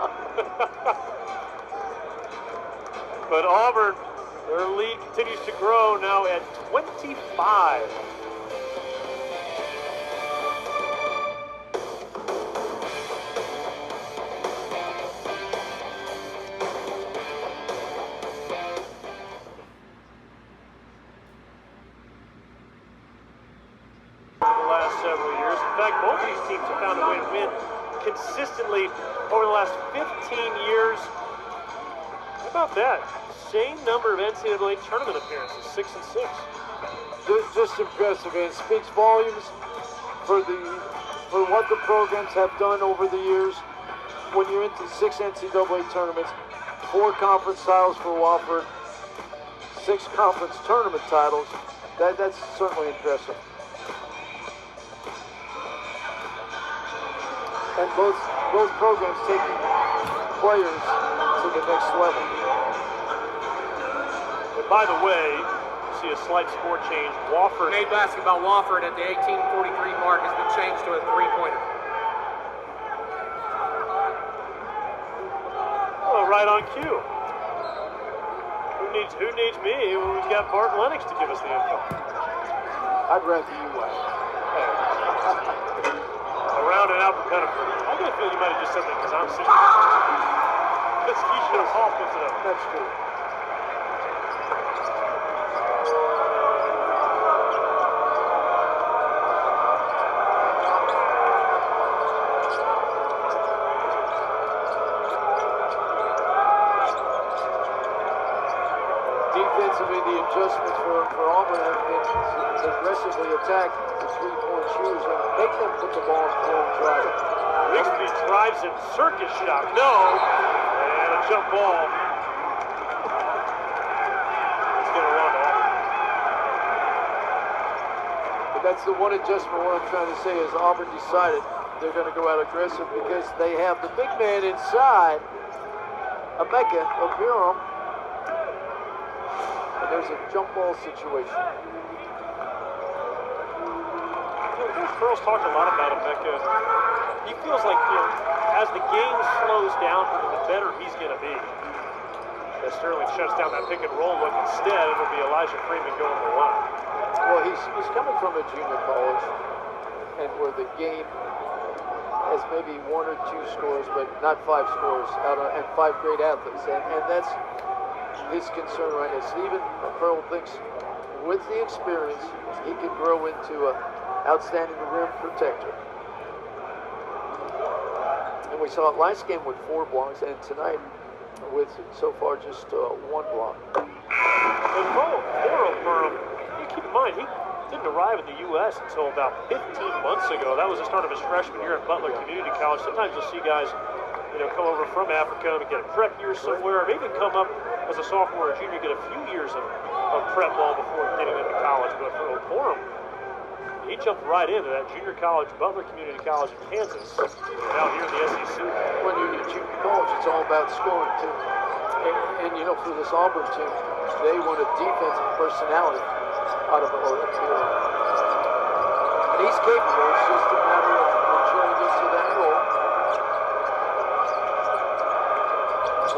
But Auburn, their lead continues to grow now at 25. Several years. In fact, both of these teams have found a way to win consistently over the last 15 years. How about that? Same number of NCAA tournament appearances, 6 and 6. Just impressive, and it speaks volumes for what the programs have done over the years. When you're into 6 NCAA tournaments, 4 conference titles for Wofford, 6 conference tournament titles, that's certainly impressive. And both programs taking players to the next level. And by the way, you see a slight score change. Wofford. Made basketball, Wofford at the 18:43 mark has been changed to a 3-pointer. Well, right on cue. Who needs me when we've got Bart Lennox to give us the info? I'd rather you win. Around and out from kind of. I get a feeling you might have just said that because I'm sitting there. Because Keyshawn Hall puts it up. That's true. Defensively, the adjustments for Auburn have been to aggressively attack the three-point shooters and make them put the ball in flow and drive it. Rigsby drives it, circus shot, no, and a jump ball. Let's get around to Auburn. But that's the one adjustment. What I'm trying to say is Auburn decided they're going to go out aggressive because they have the big man inside, Emeka Obiorem, and there's a jump ball situation. Coach Pearl's talked a lot about Emeka. He feels like, as the game slows down for him, the better he's going to be. As Sterling shuts down that pick and roll look, instead it'll be Elijah Freeman going to the line. Well, he's coming from a junior college, and where the game has maybe 1 or 2 scores, but not 5 scores, and 5 great athletes, and that's his concern right now. Stephen Pearl thinks with the experience, he could grow into an outstanding rim protector. And we saw it last game with 4 blocks, and tonight with so far just 1 block. And for him, you keep in mind, he didn't arrive in the U.S. until about 15 months ago. That was the start of his freshman year at Butler Community College. Sometimes you'll see guys, come over from Africa to get a prep year somewhere, or maybe come up as a sophomore or junior, get a few years of prep ball before getting into college. But for Okorum, he jumped right into that junior college, Butler Community College in Kansas, out here in the SEC. When you're in junior college, it's all about scoring, too. And for this Auburn team, they want a defensive personality out of Okorum. And he's capable. It's just a matter of maturing into that role.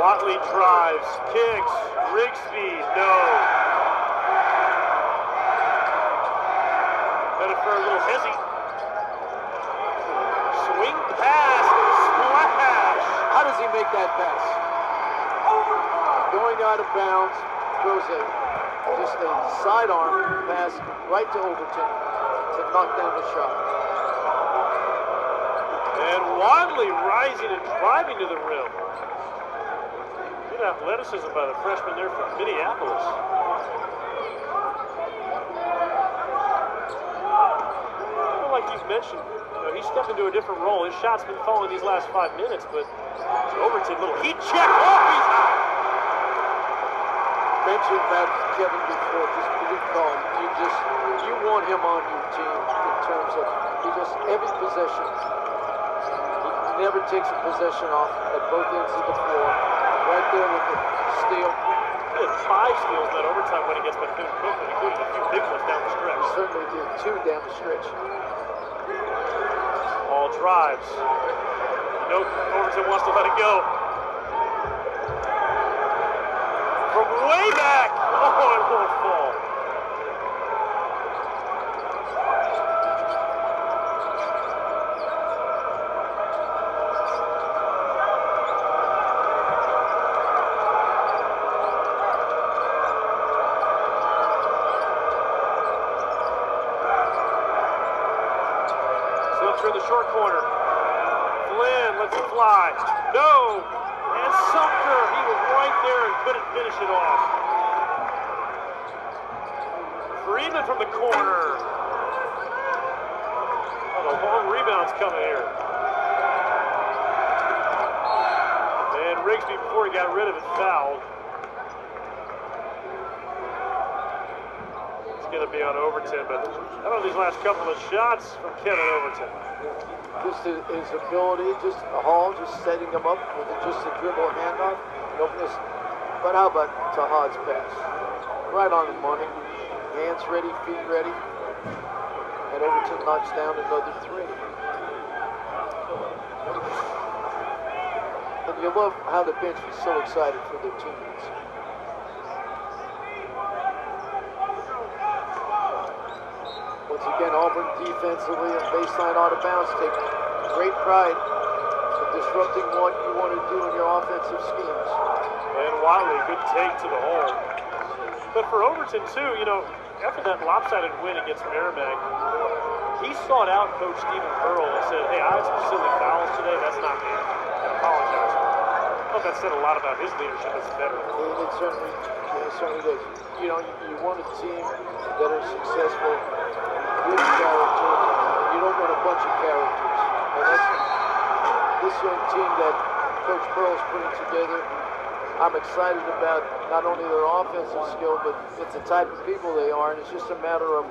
Watley drives, kicks, Rigsby, no. Better for a little hezzy. Swing pass, splash. How does he make that pass? Going out of bounds, throws just a sidearm pass right to Overton to knock down the shot. And Watley rising and driving to the rim. Good athleticism by the freshman there from Minneapolis. I feel like you just mentioned, he stepped into a different role. His shot's been falling these last 5 minutes, but Overton, little heat check. Oh, he's hot. Mentioned that Kevin before, just blue call. You want him on your team in terms of every possession. He never takes a possession off at both ends of the floor. Right there with the steal. He had 5 steals in that overtime win against Finn Cookman, including a few big ones down the stretch. He certainly did, 2 down the stretch. All drives. Overton wants to let it go. From way back. Oh, it won't fall. Slips in the short corner. Flynn lets it fly. No. And Sumter, he was right there and couldn't finish it off. Freeman from the corner. Oh, the long rebound's coming here. And Rigsby, before he got rid of it, fouled. It's going to be on Overton, but I don't know these last couple of shots from Kevin Overton. Just his ability, just a haul, just setting him up with just a dribble handoff and openness. But how about Tahad's pass? Right on the money. Hands ready, feet ready. And Overton knocks down another 3. And you love how the bench was so excited for their teammates. Once again, Auburn defensively and baseline out of bounds take great pride in disrupting what you want to do in your offensive schemes. And Wiley, good take to the hole. But for Overton, too, after that lopsided win against Merrimack, he sought out Coach Stephen Earl and said, hey, I had some silly fouls today. That's not me. I apologize. I thought that said a lot about his leadership as a veteran. It certainly does. You want a team that are successful with character. You don't want a bunch of characters. And that's this young team that Coach Pearl's putting together. I'm excited about not only their offensive skill, but it's the type of people they are, and it's just a matter of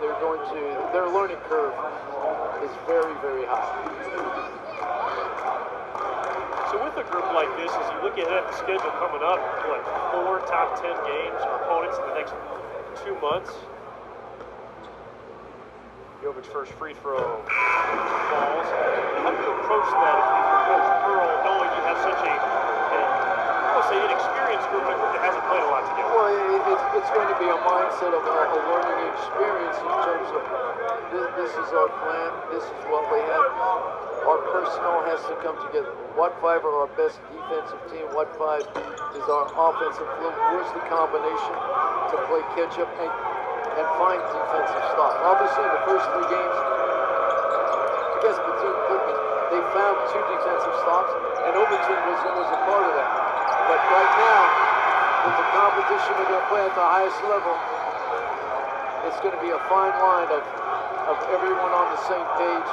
their learning curve is very, very high. So with a group like this, as you look ahead at the schedule coming up, 4 top 10 games or opponents in the next 2 months. Jovic's first free throw falls. How do you approach that if you're Coach Pearl, knowing you have such an inexperienced group, a group that hasn't played a lot together? Well, it's going to be a mindset of a learning experience in terms of this is our plan, this is what we have. Our personnel has to come together. What 5 are our best defensive team? What 5 is our offensive flow? Where's the combination to play catch up and find defensive stops? Obviously, in the first 3 games against Bethune Cookman, they found 2 defensive stops, and Overton was a part of that. But right now, with the competition they're going to play at the highest level, it's going to be a fine line of everyone on the same page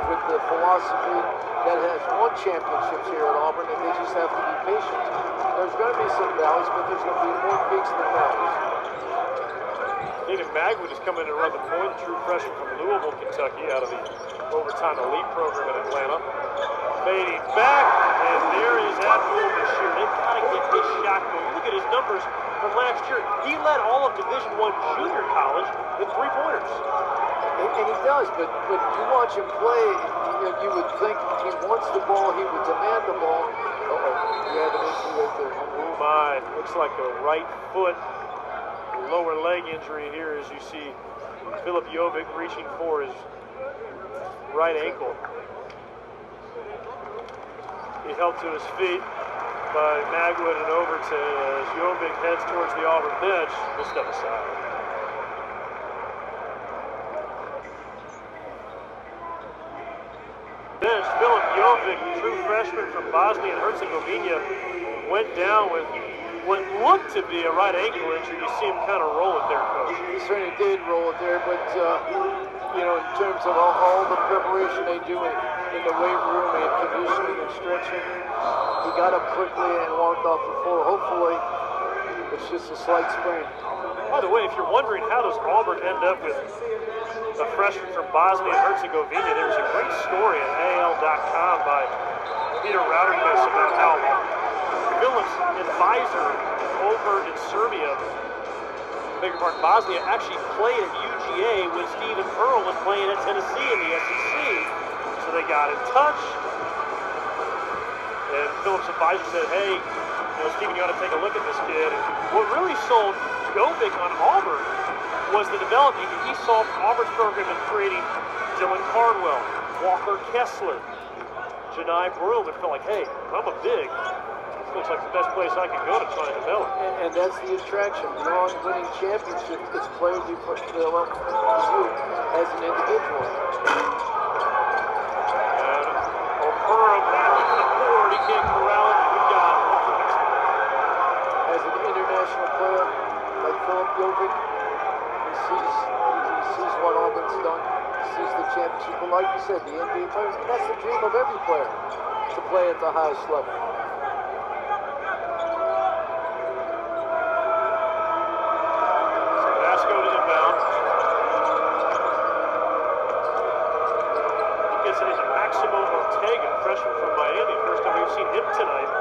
with the philosophy that has won championships here at Auburn, and they just have to be patient. There's going to be some valleys, but there's going to be more peaks than valleys. David Magwood is coming to run the point, true freshman from Louisville, Kentucky, out of the overtime elite program in Atlanta. Fading back, and there is Abdul Bashir. They've got to get this shot going. Look at his numbers from last year. He led all of Division I junior college with 3-pointers. And he does, but you watch him play, you would think he wants the ball, he would demand the ball. You have an issue right there. Oh my, looks like a right foot, lower leg injury here as you see Philip Jovic reaching for his right ankle. He held to his feet by Magwood and Overton as Jovic heads towards the Auburn bench. We'll step aside. Bench, Philip Jovic, true freshman from Bosnia and Herzegovina, went down with what looked to be a right ankle injury. You see him kind of roll it there, Coach. He certainly did roll it there, but you know, in terms of all the preparation they do in the weight room and conditioning and stretching, he got up quickly and walked off the floor. Hopefully, it's just a slight sprain. By the way, if you're wondering how does Auburn end up with a freshman from Bosnia and Herzegovina, there was a great story at AL.com by Peter Rauterkus about how Phillips' advisor over in Serbia, Bosnia, actually played at UGA when Stephen Earle was playing at Tennessee in the SEC. So they got in touch, and Phillips' advisor said, hey, you know, Stephen, you ought to take a look at this kid. And what really sold Jovic on Auburn was the development. He saw Auburn's program in creating Dylan Cardwell, Walker Kessler, Jedi Broom, and felt like, hey, I'm a big. This looks like the best place I can go to try and develop. And that's the attraction. Beyond winning championships, it's players you develop you as an individual. And O'Pura back into the board. He can't corral it. We've got as an international player like Philip Jovic, he sees what Auburn's done. He sees the championship. But like you said, the NBA players, and that's the dream of every player, to play at the highest level. Freshman from Miami, first time we've seen him tonight.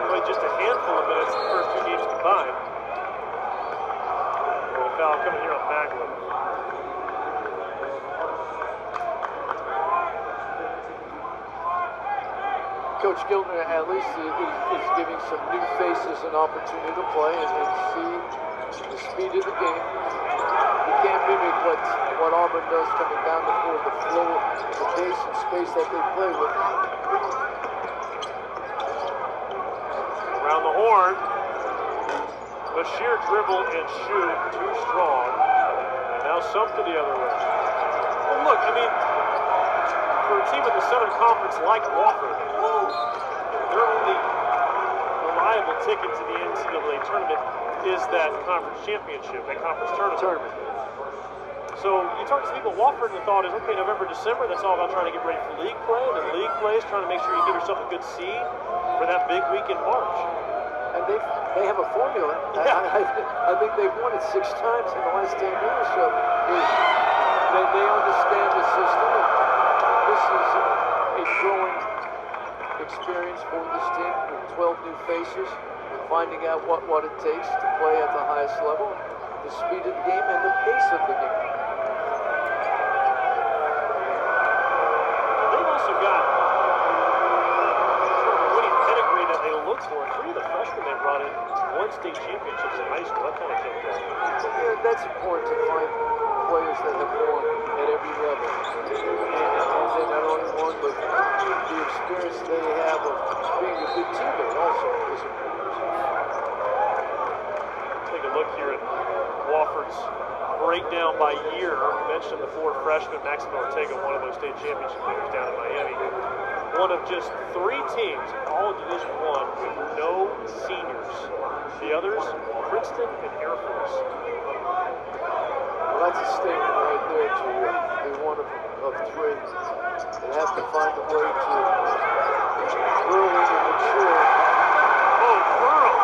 Played just a handful of minutes in the first two games combined. And a foul coming here on Magwood. Coach Giltner at least is giving some new faces an opportunity to play and see the speed of the game. You can't mimic what Auburn does coming down the floor, the flow, the pace and space that they play with. Around the horn. Bashir dribble and shoot, too strong. And now Sumter the other way. Well, look, I mean, for a team in the Southern Conference like Wofford, their only reliable ticket to the NCAA tournament is that conference championship, that conference tournament. So you talk to people at Wofford and the thought is, okay, November, December, that's all about trying to get ready for league play. And then league play is trying to make sure you give yourself a good seed for that big week in March. And they have a formula. Yeah. I think they've won it 6 times in the last 10 years. So they understand the system. And this is a growing experience for this team with 12 new faces, finding out what it takes to play at the highest level, the speed of the game and the pace of the game. They've also got sort of a winning pedigree that they look for. 3 of the freshmen they brought in won state championships in high school. That kind of thing. Yeah, that's important to find players that have won at every level. And then not only won, but the experience they have of being a good teammate also is important. Take a look here at Wofford's breakdown by year. We mentioned the 4 freshmen. Maximo Ortega, one of those state championship winners down in Miami. One of just 3 teams, all in Division I, with no seniors. The others, Princeton and Air Force. Well, that's a statement right there to be one of 3. They have to find a way to grow and mature. Oh, Pearl!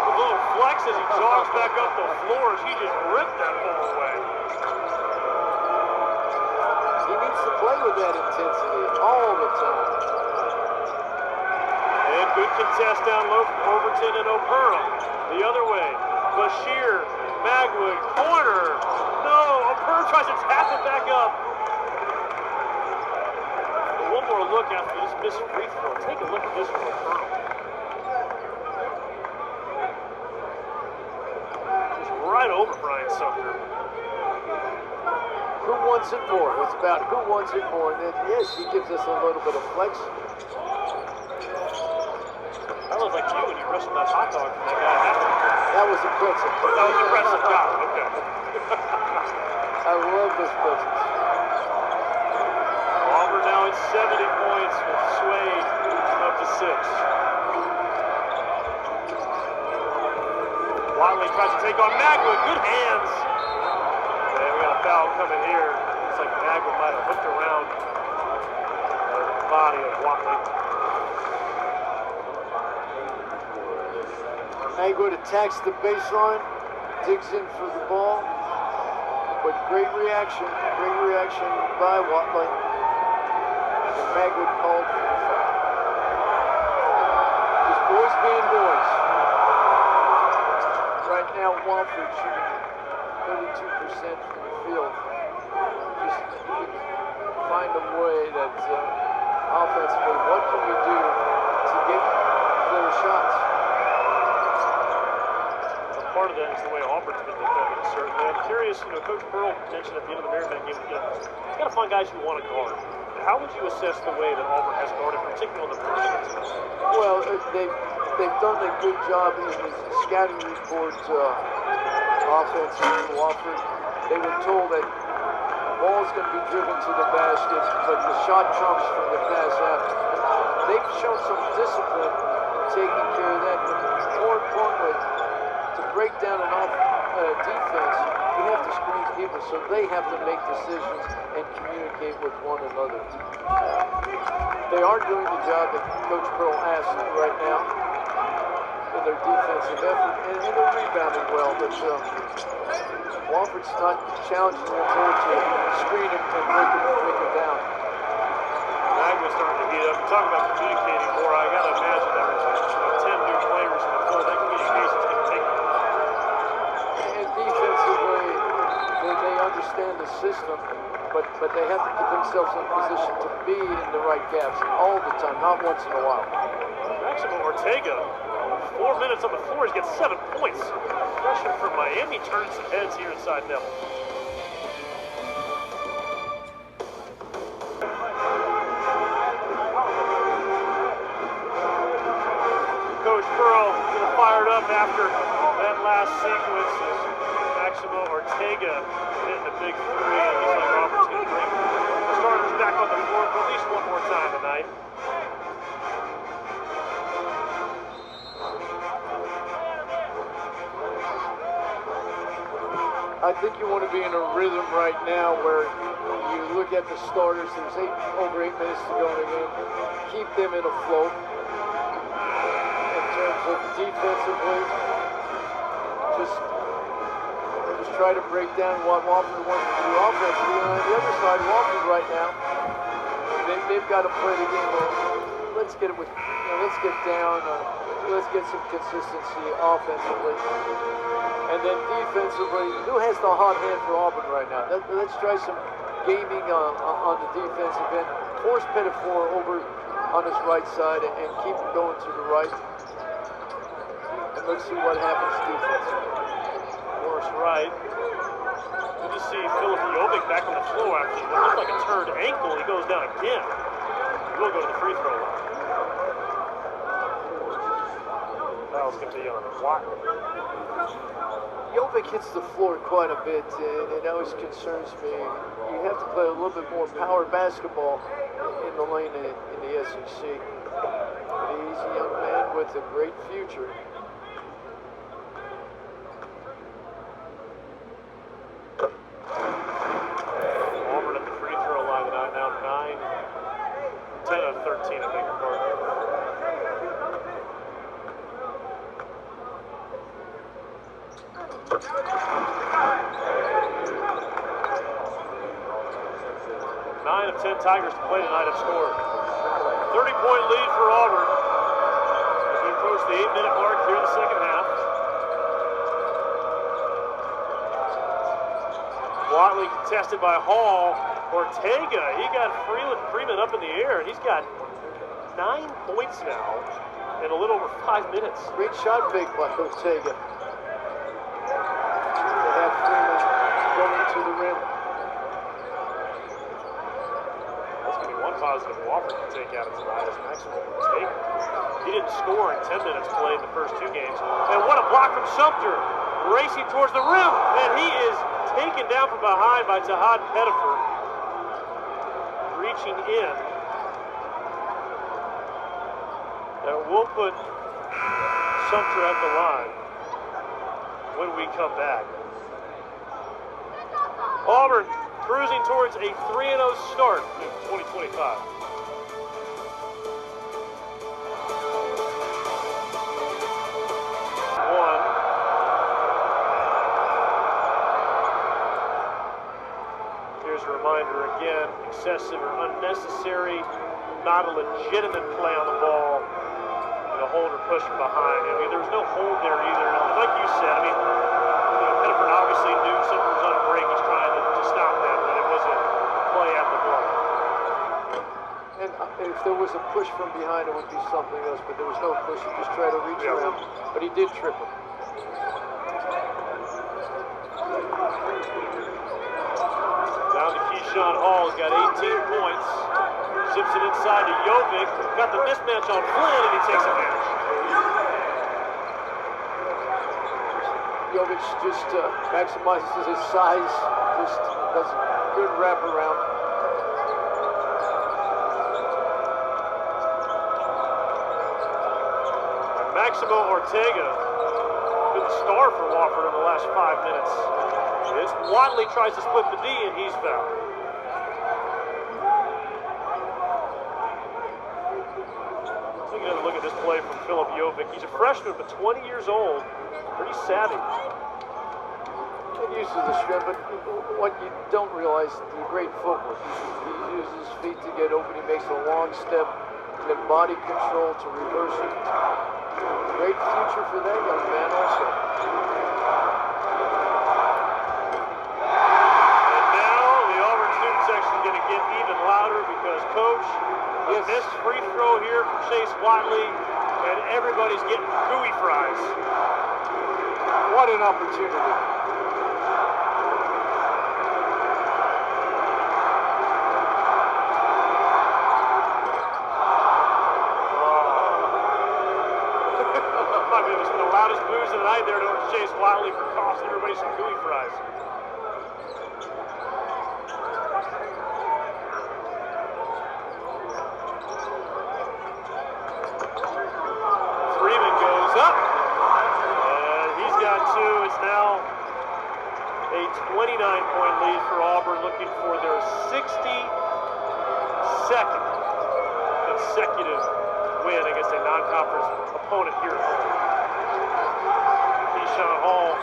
A little flex as he jogs back up the floor as he just ripped that ball away. He needs to play with that intensity all the time. And good contest down low from Overton and O'Pura. The other way, Bashir, Magwood, corner. No, O'Pura tries to tap it back up. But one more look after this missed free throw. Take a look at this from O'Pura. Just right over Brian Sumter. Who wants it more? It's about who wants it more. And then, yes, he gives us a little bit of flex. That looked like you when you wrestled that hot dog from that guy. That was impressive. That was impressive job. Okay. I love this business. Auburn now at 70 points with Sway up to 6. Wiley tries to take on Magwood. Good hands. And foul coming here. Looks like Magwood might have hooked around the body of Watley. Magwood attacks the baseline, digs in for the ball, but great reaction by Watley. And Magwood called for the foul. Just boys being boys. Right now, Wofford shooting 32% from the field. Just find a way that offensively, what can we do to get clear shots? Part of that is the way Auburn's been defending, certainly. I'm curious, Coach Pearl mentioned at the end of the Merrimack game, you got to find guys who want to guard. How would you assess the way that Auburn has guarded, particularly on the perimeter? Well, they've done a good job in the scouting report offense in Wofford. They were told that the ball's going to be driven to the basket, but the shot comes from the pass out. They've shown some discipline in taking care of that, but more importantly, to break down an defense, you have to screen people, so they have to make decisions and communicate with one another. They are doing the job that Coach Pearl asked right now in their defensive effort, and they're rebounding well, but Wofford's not challenging them more to screen him and break him down. Magwood's starting to heat up. Talk about communicating more. I got to imagine that with 10 new players in the floor, that communication's going to take them. And defensively, they understand the system, but they have to put themselves in a position to be in the right gaps all the time, not once in a while. Maximo Ortega, 4 minutes on the floor, he's got 7 points. Freshman from Miami turns some heads here inside Neville. Coach Pearl getting fired up after that last sequence as Maximo Ortega hitting a big three. It looks like Auburn's going to bring the starters back on the floor for at least one more time tonight. I think you want to be in a rhythm right now where you look at the starters, there's over 8 minutes to go in the game. Keep them in a flow. In terms of defensively, just try to break down what Wofford wants to do offensively. And on the other side, Wofford right now, they've got to play the game. Let's get it with, let's get down. Let's get some consistency offensively. And then defensively, who has the hot hand for Auburn right now? Let's try some gaming on the defensive end. Force Pettifor over on his right side and keep him going to the right. And let's see what happens defensively. Force right. Good to see Philip Jovic back on the floor after what looked like a turned ankle. He goes down again. He will go to the free throw line. Foul's going to be on Watley. Jovic hits the floor quite a bit, and it always concerns me. You have to play a little bit more power basketball in the lane in the SEC. But he's a young man with a great future. Auburn at the free throw line tonight, now 10 out of 13, I beg your pardon. Nine of 10 Tigers to play tonight have scored. 30-point lead for Auburn as we approach the 8-minute mark here in the second half. Watley contested by Hall. Ortega, he got Freeman up in the air, and he's got 9 points now in a little over 5 minutes. Great shot fake by Ortega. To have Freeman going to the rim. That's going to be one positive Wofford can take out of tonight as Maximo Ortega. He didn't score in 10 minutes played in the first 2 games. And what a block from Sumter, racing towards the rim, and he is taken down from behind by Tahad Pettifor, reaching in. And we'll put Sumter at the line when we come back. Auburn cruising towards a 3-0 start in 2025. Here's a reminder again, excessive or unnecessary, not a legitimate play on the ball, and a hold or push from behind. I mean, there was no hold there either. Like you said, I mean, Pettiford obviously knew something was on a break. He's trying to stop that, but it was a play at the ball. And if there was a push from behind, it would be something else, but there was no push. He just tried to reach around, but he did trip him. Down to Keyshawn Hall, he's got 18 points. Zips it inside to Jovic. Got the mismatch on Flynn, and he takes advantage. Jovic just maximizes his size, just does a good wraparound. Maximo Ortega, been the star for Wofford over the last 5 minutes. As Watley tries to split the D, and he's fouled. Take another look at this play from Philip Jovic. He's a freshman, but 20 years old. Pretty savvy. He uses the strength, but what you don't realize, the great footwork. He uses his feet to get open. He makes a long step, get body control to reverse it. Great future for that young man also. And now the Auburn student section is going to get even louder because Coach, a missed free throw here from Chase Watley, and everybody's getting gooey fries. What an opportunity. Loudest blues of the night there towards Chase Watley for costing everybody some gooey fries. Freeman goes up, and he's got two. It's now a 29-point lead for Auburn, looking for their 62nd consecutive win against a non-conference opponent here at home. Keyshawn Hall,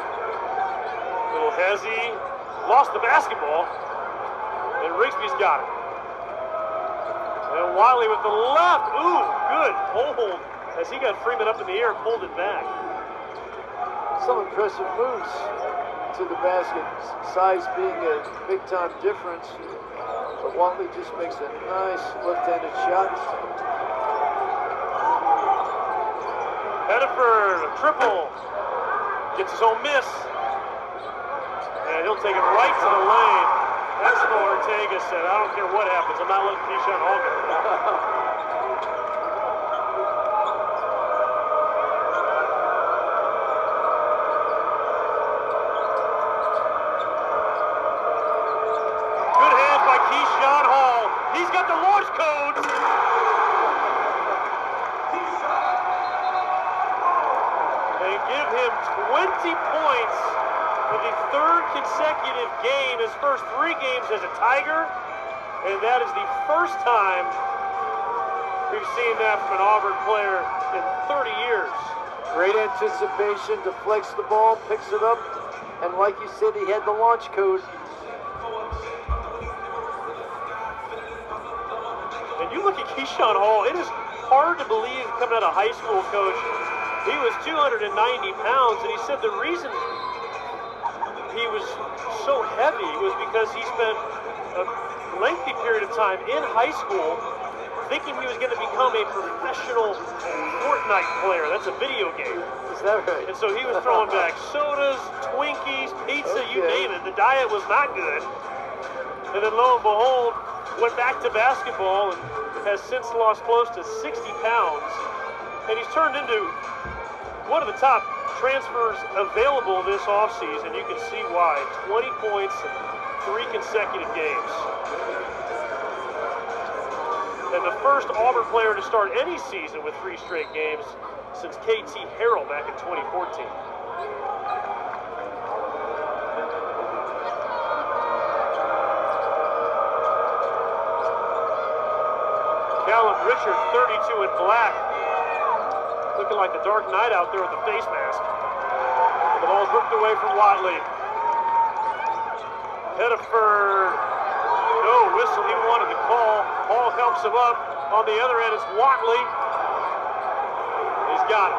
little hezzy, lost the basketball, and Rigsby's got it. And Wiley with the left, ooh, good hold, as he got Freeman up in the air and pulled it back. Some impressive moves to the basket, size being a big-time difference, but Watley just makes a nice left-handed shot. Pettiford, a triple. Gets his own miss, and he'll take it right to the lane. Maximo Ortega said, I don't care what happens, I'm not letting Keyshawn Hall get it. Good hands by Keyshawn Hall. He's got the Morse code. They give him 20 points for the third consecutive game, his first 3 games as a Tiger, and that is the first time we've seen that from an Auburn player in 30 years. Great anticipation, deflects the ball, picks it up, and like you said, he had the launch code. And you look at Keyshawn Hall, it is hard to believe coming out of high school, Coach. He was 290 pounds, and he said the reason he was so heavy was because he spent a lengthy period of time in high school thinking he was going to become a professional Fortnite player. That's a video game. Is that right? And so he was throwing back sodas, Twinkies, pizza, you name it. The diet was not good. And then lo and behold, went back to basketball and has since lost close to 60 pounds. And he's turned into one of the top transfers available this offseason. You can see why. 20 points in 3 consecutive games. And the first Auburn player to start any season with 3 straight games since KT Harrell back in 2014. Callum Richard, 32 in black. Looking like the Dark Knight out there with the face mask. The ball's ripped away from Watley. Hediford, no whistle he wanted to call. Hall helps him up. On the other end, it's Watley. He's got it.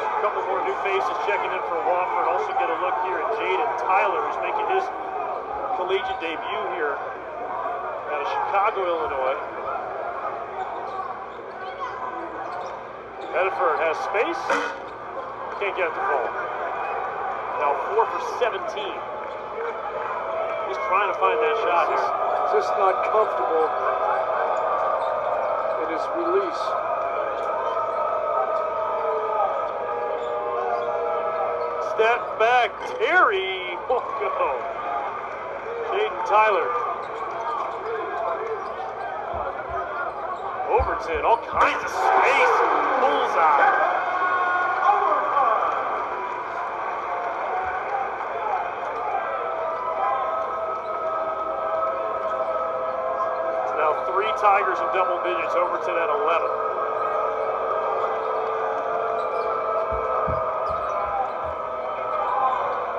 A couple more new faces checking in for Wofford. Also get a look here at Jaden Tyler, who's making his collegiate debut here out of Chicago, Illinois. Hediford has space. Can't get it to fall. Now 4 for 17. He's trying to find that shot. Just not comfortable in his release. Step back, Terry. Oh, go. Jaden Tyler. Overton, all kinds of space. Bullseye. It's now 3 Tigers in double digits. Overton at 11.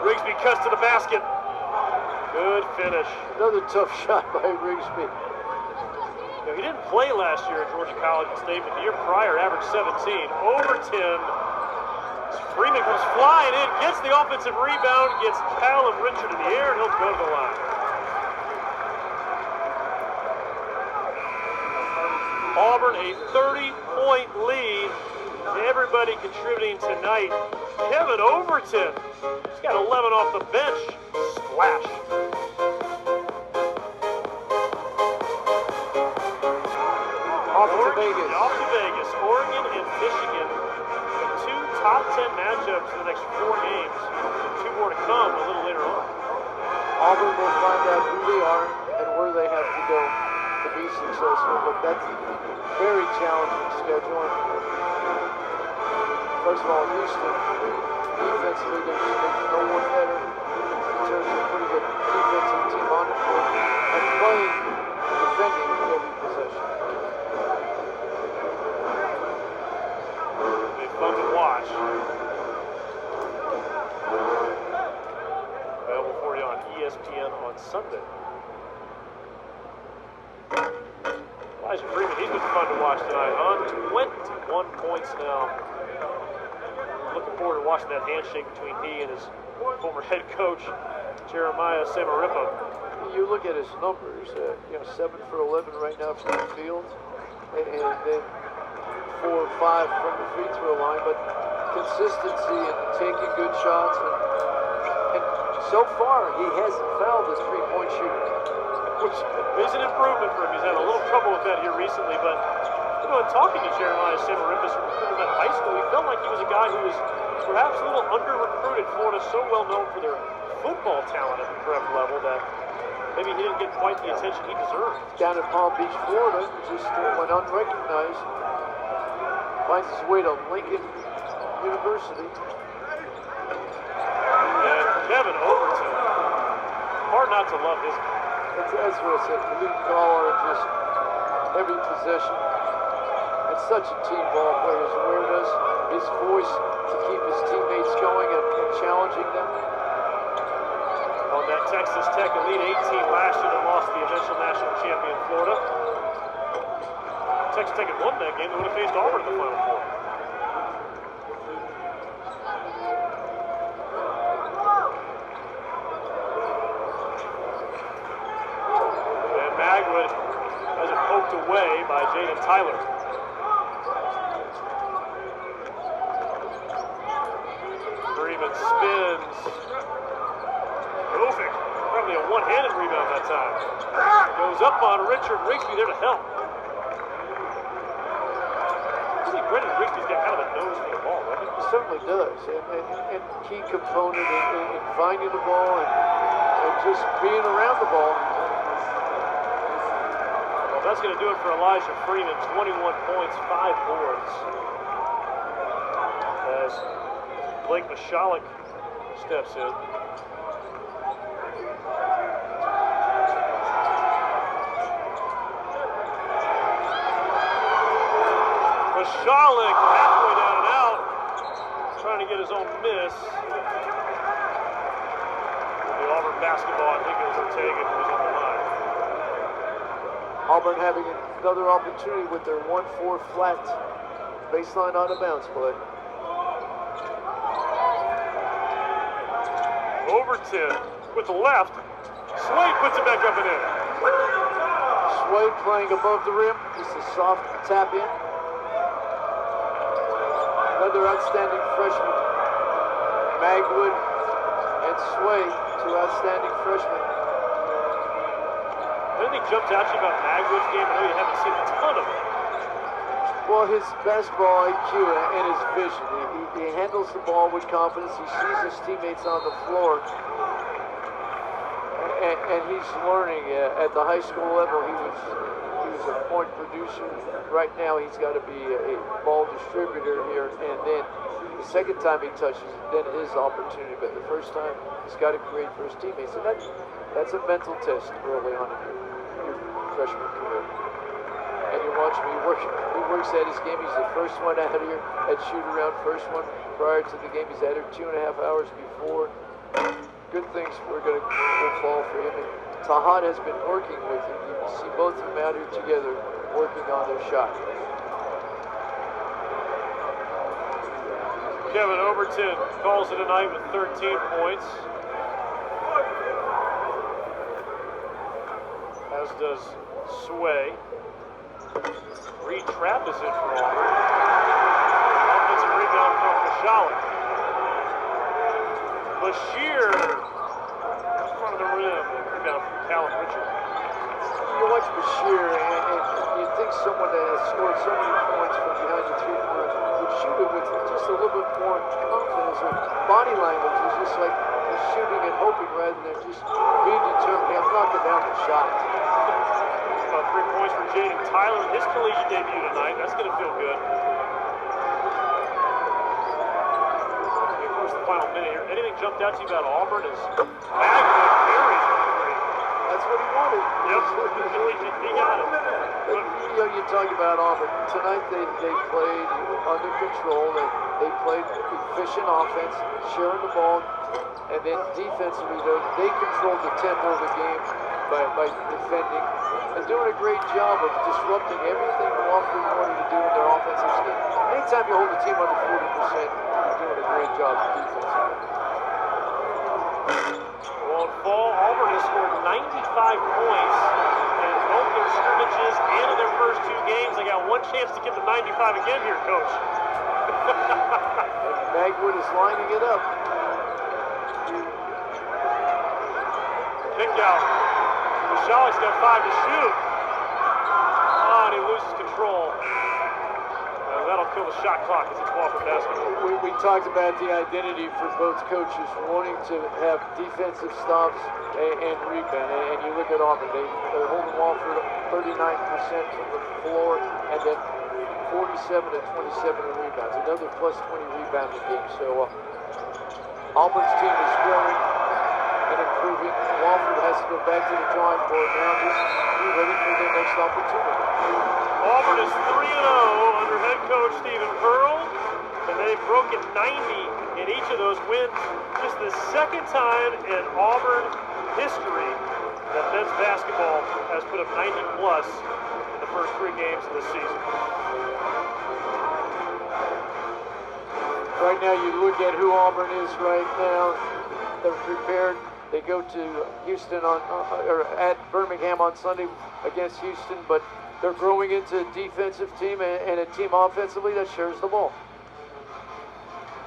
Rigsby cuts to the basket. Good finish. Another tough shot by Rigsby. You know, he didn't play last year at Georgia College and State, but the year prior averaged 17. Overton. Freeman comes flying in, gets the offensive rebound, gets Callum Richard in the air, and he'll go to the line. Auburn, a 30-point lead. Everybody contributing tonight. Kevin Overton. He's got 11 off the bench. Splash. Off to Vegas. Off to Vegas. Oregon and Michigan. The 2 top 10 matchups in the next 4 games. 2 more to come a little later on. Auburn will find out who they are and where they have to go to be successful. But that's a very challenging schedule. First of all, Houston, defensively, there's no one better in terms of pretty good defensive team on the court and playing and defending every possession. It'll be fun to watch. Available for you on ESPN on Sunday. Elijah Freeman, he's been fun to watch tonight. On 21 points now. Looking forward to watching that handshake between he and his former head coach, Jeremiah Samaripa. You look at his numbers, 7 for 11 right now from the field, and then 4 or 5 from the free throw line, but consistency and taking good shots, and so far he hasn't fouled his three-point shooter. Which is an improvement for him. He's had a little trouble with that here recently, but in talking to Jeremiah Samaripa from Florida High School, he felt like he was a guy who was perhaps a little under-recruited. Florida's so well known for their football talent at the prep level that maybe he didn't get quite the attention he deserved. Down in Palm Beach, Florida, just went unrecognized. Finds his way to Lincoln University. And Kevin Overton, hard not to love his guy. That's what I said, the lead caller, just every possession. And such a team ball player, his awareness, his voice to keep his teammates going and challenging them. On that Texas Tech Elite 8 team last year that lost to the eventual national champion Florida. Texas Tech had won that game, they would have faced Auburn in the Final Four. And Magwood has it poked away by Jaden Tyler. Freeman spins. Kovic, probably a one-handed rebound that time. Goes up on Richard Rigsby there to help. I think Brendan Rigsby's got kind of a nose for the ball, right? He certainly does, and key component in finding the ball and just being around the ball. Well, that's going to do it for Elijah Freeman. 21 points, 5 boards. As Blake Mishalik steps in. Mashalik halfway down and out, trying to get his own miss. The Auburn basketball, I think it was Ortega who was on the line. Auburn having another opportunity with their 1-4 flat baseline out of bounds play. Overton with the left. Slade puts it back up and in. Sway playing above the rim, just a soft tap in. Another outstanding freshman. Magwood and Sway, two outstanding freshmen. Anything jumped out to you about Magwood's game? I know you haven't seen a ton of it. Well, his basketball IQ and his vision. He handles the ball with confidence. He sees his teammates on the floor. And he's learning at the high school level. He was a point producer. Right now, he's got to be a ball distributor here. And then the second time he touches it, then his opportunity. But the first time, he's got to create for his teammates. And that's a mental test early on in your freshman career. And you watch him, he works at his game. He's the first one out here at shoot-around, first one prior to the game. He's out here 2.5 hours before. Good things will fall for him. And Tahat has been working with him. You can see both of them out here together working on their shot. Kevin Overton calls it a night with 13 points. As does Sway. Reed Travis in for Auburn. Offensive rebound from Mashalik. Bashir in front of the rim. Rebound from Callum Richard. You watch Bashir, and you think someone that has scored so many points from behind the three-pointer would shoot it with just a little bit more confidence. Or body language is just like he's shooting and hoping rather than just being determined. Hey, I'm knocking down the shot. About 3 points for Jaden Tyler in his collegiate debut tonight. That's going to feel good. And of course, the final minute here. Anything jumped out to you about Auburn is Magwood carries it. That's what he wanted. Yep, he got it. You know, you talk about Auburn. Tonight they played under control. They played efficient offense, sharing the ball. And then defensively, they controlled the tempo of the game by defending and doing a great job of disrupting everything Wofford wanted to do in their offensive scheme. Anytime you hold a team under 40%, you're doing a great job defensively. Won't fall. Auburn has scored 95 points in both their scrimmages and in their first 2 games. They got one chance to get to 95 again here, Coach. And Magwood is lining it up. Kick out. Mashalik's got 5 to shoot. Oh, and he loses control. That'll kill the shot clock as it's Wofford basketball. We talked about the identity for both coaches wanting to have defensive stops and rebound. And you look at Auburn, they're holding Wofford 39% from the floor and then 47 to 27 in rebounds. Another plus 20 rebounding game. So Auburn's team is growing and improving. Wofford has to go back to the drawing board now, just be ready for their next opportunity. Auburn is 3-0 under head coach Stephen Pearl, and they've broken 90 in each of those wins. Just the second time in Auburn history that men's basketball has put up 90 plus in the first 3 games of the season. Right now, you look at who Auburn is right now. They're prepared. They go to Houston or at Birmingham on Sunday against Houston, but they're growing into a defensive team and a team offensively that shares the ball.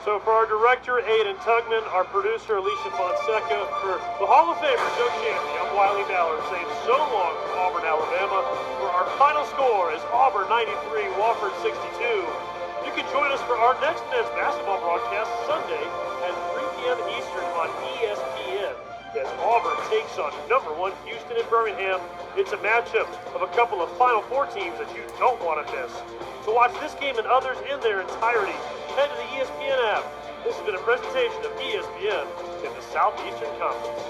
So for our director, Aiden Tugman, our producer, Alicia Fonseca, for the Hall of Famer, Joe Shanty, I'm Wiley Ballard saying so long from Auburn, Alabama, where our final score is Auburn 93, Wofford 62. You can join us for our next men's basketball broadcast Sunday at 3 p.m. Eastern on ESPN. As Auburn takes on #1 Houston and Birmingham. It's a matchup of a couple of Final Four teams that you don't want to miss. To watch this game and others in their entirety, head to the ESPN app. This has been a presentation of ESPN in the Southeastern Conference.